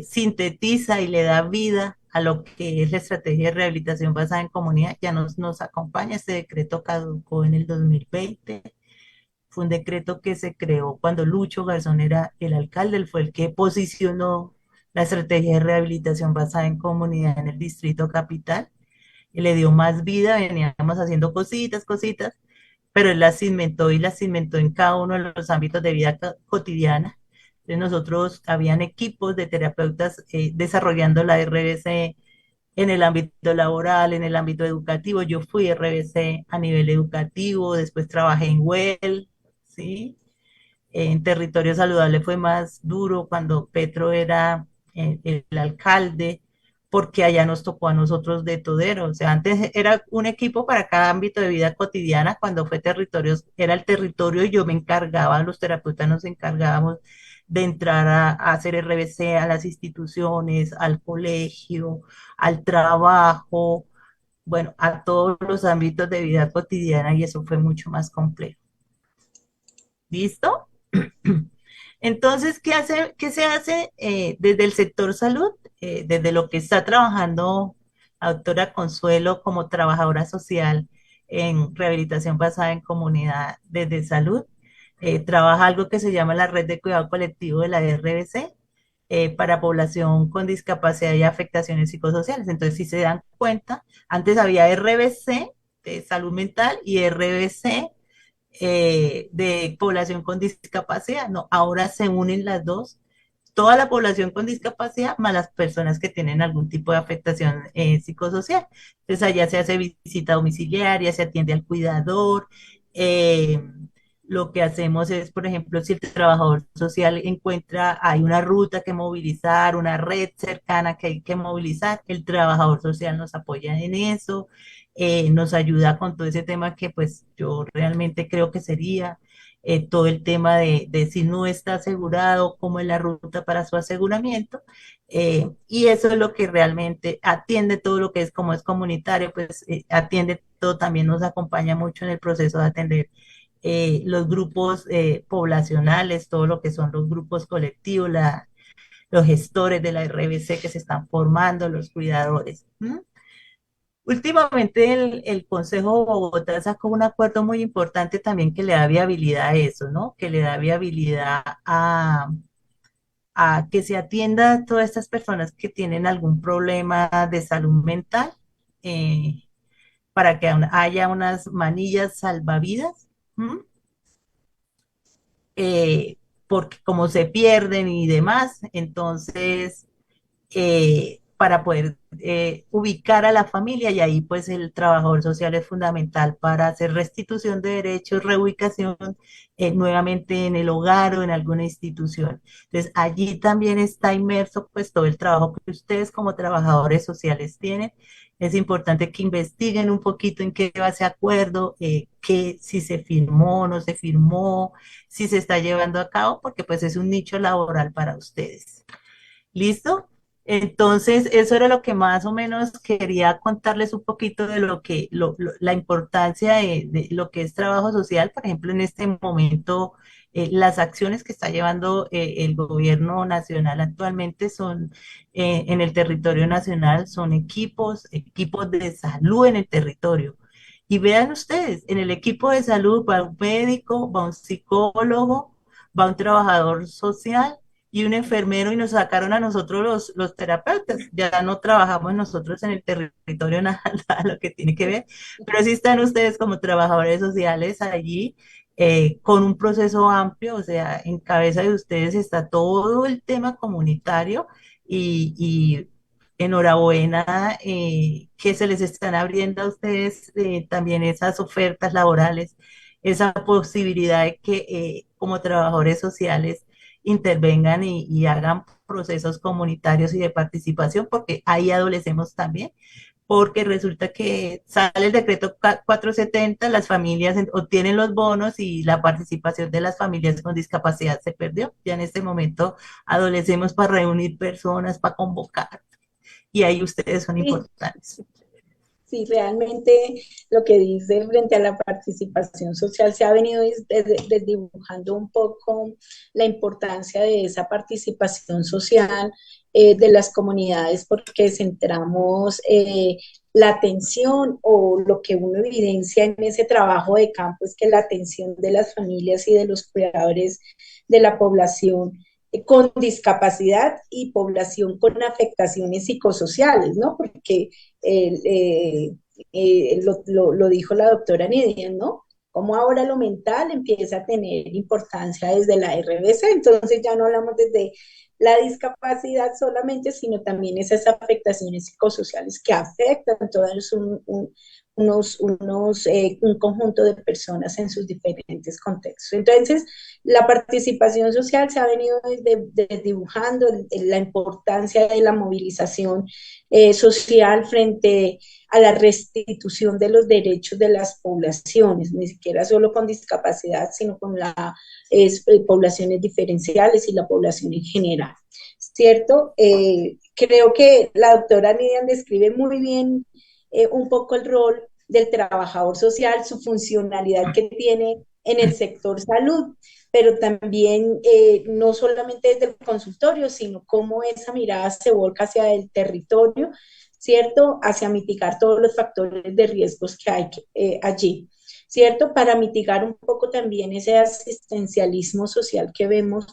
sintetiza y le da vida a lo que es la estrategia de rehabilitación basada en comunidad. Ya nos acompaña, este decreto caducó en el 2020. Fue un decreto que se creó cuando Lucho Garzón era el alcalde, él fue el que posicionó la estrategia de rehabilitación basada en comunidad en el distrito capital, y le dio más vida, veníamos haciendo cositas, cositas, pero él las cimentó en cada uno de los ámbitos de vida cotidiana. Entonces nosotros, habían equipos de terapeutas desarrollando la RBC en el ámbito laboral, en el ámbito educativo. Yo fui RBC a nivel educativo, después trabajé en WEL, ¿sí? En territorio saludable fue más duro cuando Petro era el alcalde, porque allá nos tocó a nosotros de todero. O sea, antes era un equipo para cada ámbito de vida cotidiana, cuando fue territorios, era el territorio y yo me encargaba, los terapeutas nos encargábamos de entrar a hacer RBC a las instituciones, al colegio, al trabajo, bueno, a todos los ámbitos de vida cotidiana, y eso fue mucho más complejo. ¿Listo? Entonces, qué se hace desde el sector salud? Desde lo que está trabajando la doctora Consuelo como trabajadora social en rehabilitación basada en comunidad desde salud, trabaja algo que se llama la red de cuidado colectivo de la RBC para población con discapacidad y afectaciones psicosociales. Entonces, si se dan cuenta, antes había RBC de salud mental y RBC de población con discapacidad. No, ahora se unen las dos, toda la población con discapacidad más las personas que tienen algún tipo de afectación psicosocial. Entonces allá se hace visita domiciliaria, se atiende al cuidador. Lo que hacemos es, por ejemplo, si el trabajador social encuentra, hay una ruta que movilizar, una red cercana que hay que movilizar, el trabajador social nos apoya en eso, nos ayuda con todo ese tema que pues yo realmente creo que sería todo el tema de si no está asegurado, cómo es la ruta para su aseguramiento, y eso es lo que realmente atiende todo lo que es, como es comunitario, pues atiende todo, también nos acompaña mucho en el proceso de atender los grupos poblacionales, todo lo que son los grupos colectivos, los gestores de la RBC que se están formando, los cuidadores. Últimamente el Consejo de Bogotá sacó un acuerdo muy importante también que le da viabilidad a eso, ¿no? Que le da viabilidad a que se atienda a todas estas personas que tienen algún problema de salud mental, eh, para que haya unas manillas salvavidas. ¿M? Porque como se pierden y demás, entonces para poder ubicar a la familia, y ahí pues el trabajador social es fundamental para hacer restitución de derechos, reubicación nuevamente en el hogar o en alguna institución. Entonces allí también está inmerso pues todo el trabajo que ustedes como trabajadores sociales tienen. Es importante que investiguen un poquito en qué va ese acuerdo, que si se firmó o no se firmó, si se está llevando a cabo, porque pues es un nicho laboral para ustedes. ¿Listo? Entonces, eso era lo que más o menos quería contarles un poquito de lo que, la importancia de lo que es trabajo social. Por ejemplo, en este momento, las acciones que está llevando el gobierno nacional actualmente son, en el territorio nacional, son equipos de salud en el territorio. Y vean ustedes, en el equipo de salud va un médico, va un psicólogo, va un trabajador social y un enfermero, y nos sacaron a nosotros los terapeutas. Ya no trabajamos nosotros en el territorio nada, nada lo que tiene que ver, pero sí están ustedes como trabajadores sociales allí con un proceso amplio. O sea, en cabeza de ustedes está todo el tema comunitario y enhorabuena que se les están abriendo a ustedes también esas ofertas laborales, esa posibilidad de que como trabajadores sociales intervengan y hagan procesos comunitarios y de participación, porque ahí adolecemos también, porque resulta que sale el decreto 470, las familias obtienen los bonos y la participación de las familias con discapacidad se perdió. Ya en este momento adolecemos para reunir personas, para convocar, y ahí ustedes son Sí, importantes. sí, realmente lo que dice frente a la participación social se ha venido desdibujando un poco la importancia de esa participación social de las comunidades porque centramos la atención o lo que uno evidencia en ese trabajo de campo es que la atención de las familias y de los cuidadores de la población con discapacidad y población con afectaciones psicosociales, ¿no? Porque lo dijo la doctora Nidia, ¿no? Como ahora lo mental empieza a tener importancia desde la RBC, entonces ya no hablamos desde la discapacidad solamente, sino también esas afectaciones psicosociales que afectan todos un conjunto de personas en sus diferentes contextos. Entonces, la participación social se ha venido dibujando la importancia de la movilización social frente a la restitución de los derechos de las poblaciones, ni siquiera solo con discapacidad, sino con las poblaciones diferenciales y la población en general. ¿Cierto? Creo que la doctora Nidian describe muy bien un poco el rol del trabajador social, su funcionalidad que tiene en el sector salud, pero también no solamente desde el consultorio, sino cómo esa mirada se volca hacia el territorio, ¿cierto? Hacia mitigar todos los factores de riesgos que hay allí, ¿cierto? Para mitigar un poco también ese asistencialismo social que vemos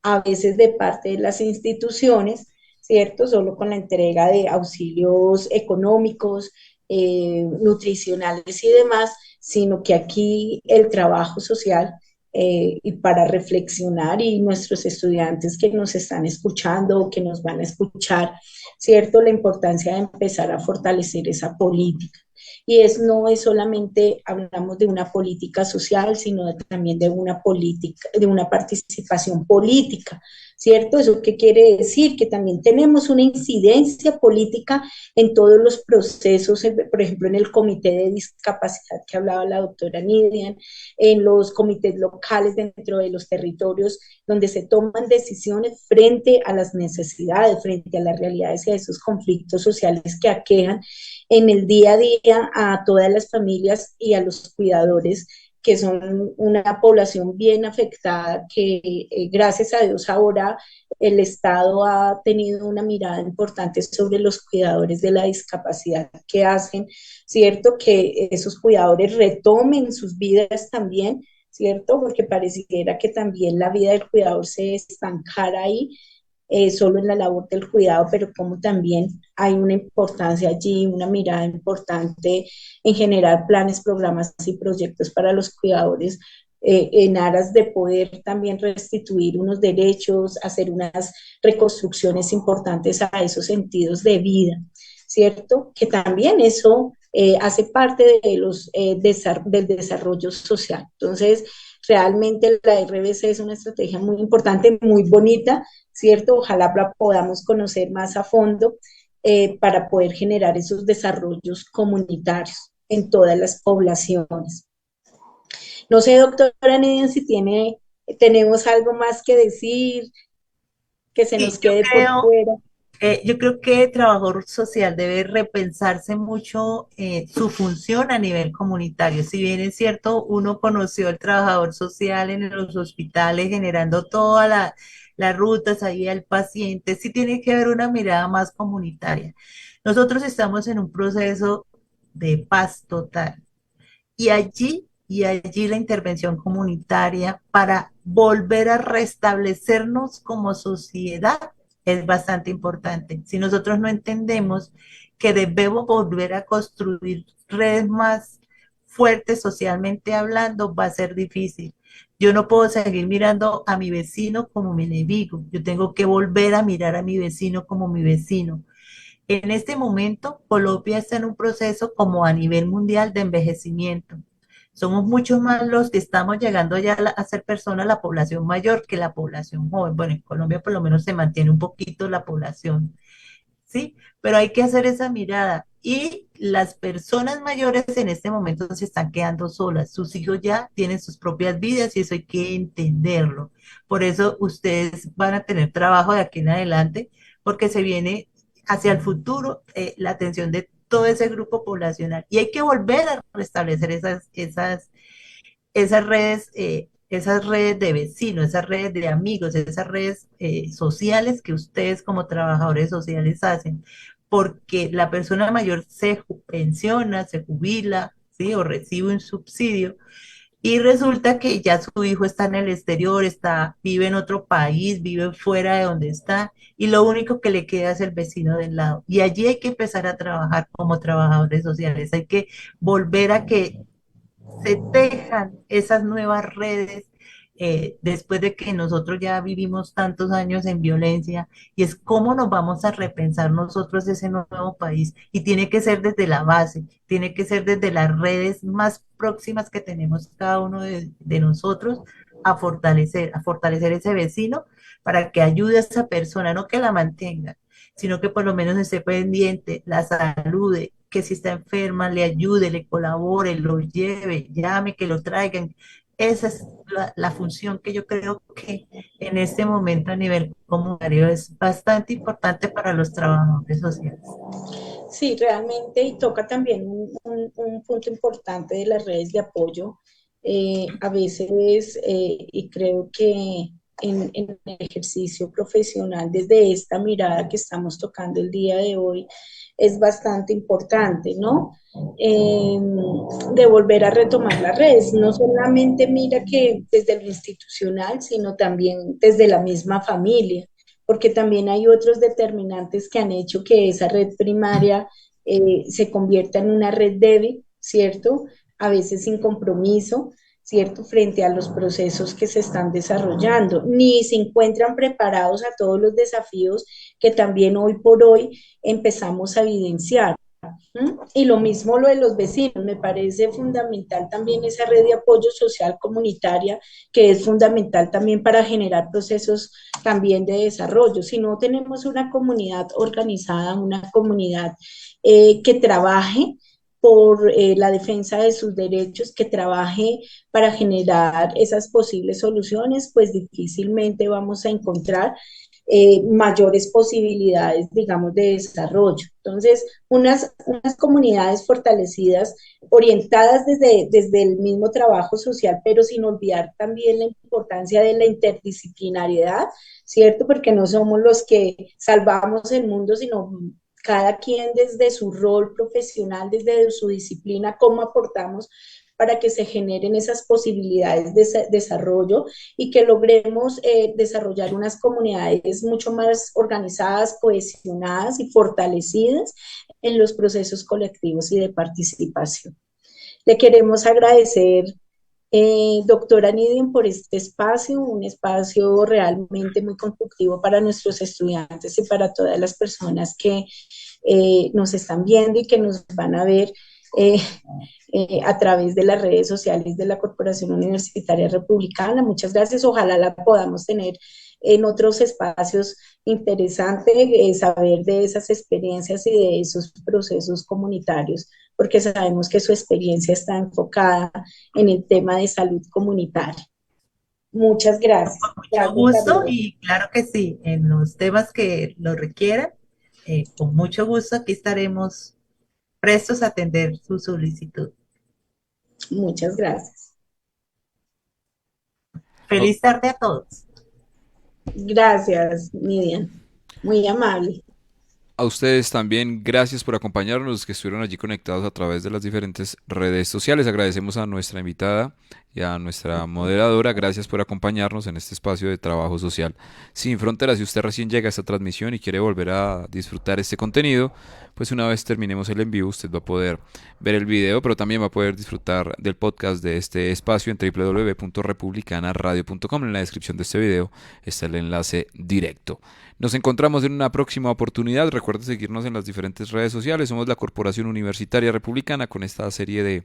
a veces de parte de las instituciones, ¿cierto? Solo con la entrega de auxilios económicos, nutricionales y demás, sino que aquí el trabajo social y para reflexionar y nuestros estudiantes que nos están escuchando o que nos van a escuchar, ¿cierto? La importancia de empezar a fortalecer esa política. Y no es solamente, hablamos de una política social, sino también de una política, de una participación política, ¿cierto? ¿Eso qué quiere decir? Que también tenemos una incidencia política en todos los procesos, por ejemplo, en el comité de discapacidad que hablaba la doctora Nidian, en los comités locales dentro de los territorios, donde se toman decisiones frente a las necesidades, frente a las realidades y a esos conflictos sociales que aquejan en el día a día a todas las familias y a los cuidadores que son una población bien afectada, que gracias a Dios ahora el Estado ha tenido una mirada importante sobre los cuidadores de la discapacidad que hacen, ¿cierto? Que esos cuidadores retomen sus vidas también, ¿cierto? Porque pareciera que también la vida del cuidador se estancara ahí, solo en la labor del cuidado, pero como también hay una importancia allí, una mirada importante en generar planes, programas y proyectos para los cuidadores en aras de poder también restituir unos derechos, hacer unas reconstrucciones importantes a esos sentidos de vida, ¿cierto? Que también eso hace parte de del desarrollo social. Entonces, realmente la RBC es una estrategia muy importante, muy bonita, ¿cierto? Ojalá la podamos conocer más a fondo para poder generar esos desarrollos comunitarios en todas las poblaciones. No sé, doctora Nidia, si tenemos algo más que decir, que se Sí, nos quede por fuera. yo creo que el trabajador social debe repensarse mucho su función a nivel comunitario. Si bien es cierto, uno conoció al trabajador social en los hospitales generando todas las rutas ahí al paciente, sí tiene que haber una mirada más comunitaria. Nosotros estamos en un proceso de paz total y allí la intervención comunitaria para volver a restablecernos como sociedad es bastante importante. Si nosotros no entendemos que debemos volver a construir redes más fuertes socialmente hablando, va a ser difícil. Yo no puedo seguir mirando a mi vecino como mi enemigo. Yo tengo que volver a mirar a mi vecino como mi vecino. En este momento, Colombia está en un proceso como a nivel mundial de envejecimiento. Somos muchos más los que estamos llegando ya a ser personas, la población mayor que la población joven. Bueno, en Colombia por lo menos se mantiene un poquito la población, ¿sí? Pero hay que hacer esa mirada. Y las personas mayores en este momento se están quedando solas. Sus hijos ya tienen sus propias vidas y eso hay que entenderlo. Por eso ustedes van a tener trabajo de aquí en adelante, porque se viene hacia el futuro la atención de todo ese grupo poblacional. Y hay que volver a restablecer esas redes de vecinos, esas redes de amigos, esas redes sociales que ustedes como trabajadores sociales hacen, porque la persona mayor se pensiona, se jubila, ¿sí? O recibe un subsidio y resulta que ya su hijo está en el exterior, vive en otro país, vive fuera de donde está, y lo único que le queda es el vecino del lado. Y allí hay que empezar a trabajar como trabajadores sociales, hay que volver a que se tejan esas nuevas redes después de que nosotros ya vivimos tantos años en violencia y es cómo nos vamos a repensar nosotros ese nuevo país y tiene que ser desde la base, tiene que ser desde las redes más próximas que tenemos cada uno de nosotros a fortalecer ese vecino para que ayude a esa persona, no que la mantenga, sino que por lo menos esté pendiente, la salude, que si está enferma le ayude, le colabore, lo lleve, llame, que lo traigan. Esa es la función que yo creo que en este momento a nivel comunitario es bastante importante para los trabajadores sociales. Sí, realmente, y toca también un punto importante de las redes de apoyo. A veces, y creo que en el ejercicio profesional, desde esta mirada que estamos tocando el día de hoy, es bastante importante, ¿no? Eh, de volver a retomar las redes, no solamente mira que desde lo institucional, sino también desde la misma familia, porque también hay otros determinantes que han hecho que esa red primaria se convierta en una red débil, ¿cierto? A veces sin compromiso, ¿cierto? Frente a los procesos que se están desarrollando, ni se encuentran preparados a todos los desafíos que también hoy por hoy empezamos a evidenciar. Y lo mismo lo de los vecinos, me parece fundamental también esa red de apoyo social comunitaria, que es fundamental también para generar procesos también de desarrollo. Si no tenemos una comunidad organizada, una comunidad que trabaje por la defensa de sus derechos, que trabaje para generar esas posibles soluciones, pues difícilmente vamos a encontrar mayores posibilidades, digamos, de desarrollo. Entonces, unas comunidades fortalecidas, orientadas desde el mismo trabajo social, pero sin olvidar también la importancia de la interdisciplinariedad, ¿cierto? Porque no somos los que salvamos el mundo, sino cada quien desde su rol profesional, desde su disciplina, cómo aportamos para que se generen esas posibilidades de desarrollo y que logremos desarrollar unas comunidades mucho más organizadas, cohesionadas y fortalecidas en los procesos colectivos y de participación. Le queremos agradecer, doctora Nidia, por este espacio, un espacio realmente muy constructivo para nuestros estudiantes y para todas las personas que nos están viendo y que nos van a ver a través de las redes sociales de la Corporación Universitaria Republicana. Muchas gracias, ojalá la podamos tener en otros espacios interesantes, saber de esas experiencias y de esos procesos comunitarios, porque sabemos que su experiencia está enfocada en el tema de salud comunitaria. Muchas gracias. Con mucho gusto y claro que sí, en los temas que lo requieran, con mucho gusto aquí estaremos prestos a atender su solicitud. Muchas gracias. Feliz tarde a todos. Gracias, Nidia. Muy amable. A ustedes también, gracias por acompañarnos, los que estuvieron allí conectados a través de las diferentes redes sociales. Agradecemos a nuestra invitada y a nuestra moderadora. Gracias por acompañarnos en este espacio de trabajo social sin fronteras. Si usted recién llega a esta transmisión y quiere volver a disfrutar este contenido, pues una vez terminemos el envío usted va a poder ver el video, pero también va a poder disfrutar del podcast de este espacio en www.republicanaradio.com. En la descripción de este video está el enlace directo. Nos encontramos en una próxima oportunidad. Recuerde seguirnos en las diferentes redes sociales. Somos la Corporación Universitaria Republicana, con esta serie de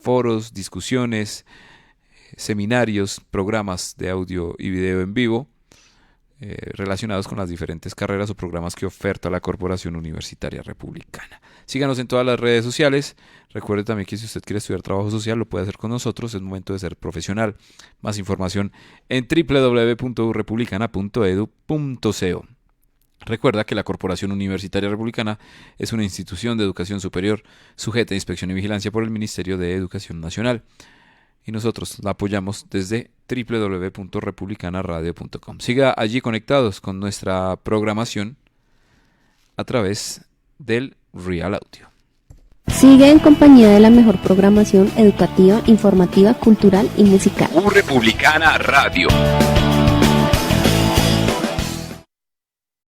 foros, discusiones, seminarios, programas de audio y video en vivo relacionados con las diferentes carreras o programas que oferta la Corporación Universitaria Republicana. Síganos en todas las redes sociales. Recuerde también que si usted quiere estudiar trabajo social lo puede hacer con nosotros. Es momento de ser profesional. Más información en www.republicana.edu.co. Recuerda que la Corporación Universitaria Republicana es una institución de educación superior sujeta a inspección y vigilancia por el Ministerio de Educación Nacional. Y nosotros la apoyamos desde www.republicanaradio.com. Siga allí conectados con nuestra programación a través del Real Audio. Sigue en compañía de la mejor programación educativa, informativa, cultural y musical. Republicana Radio.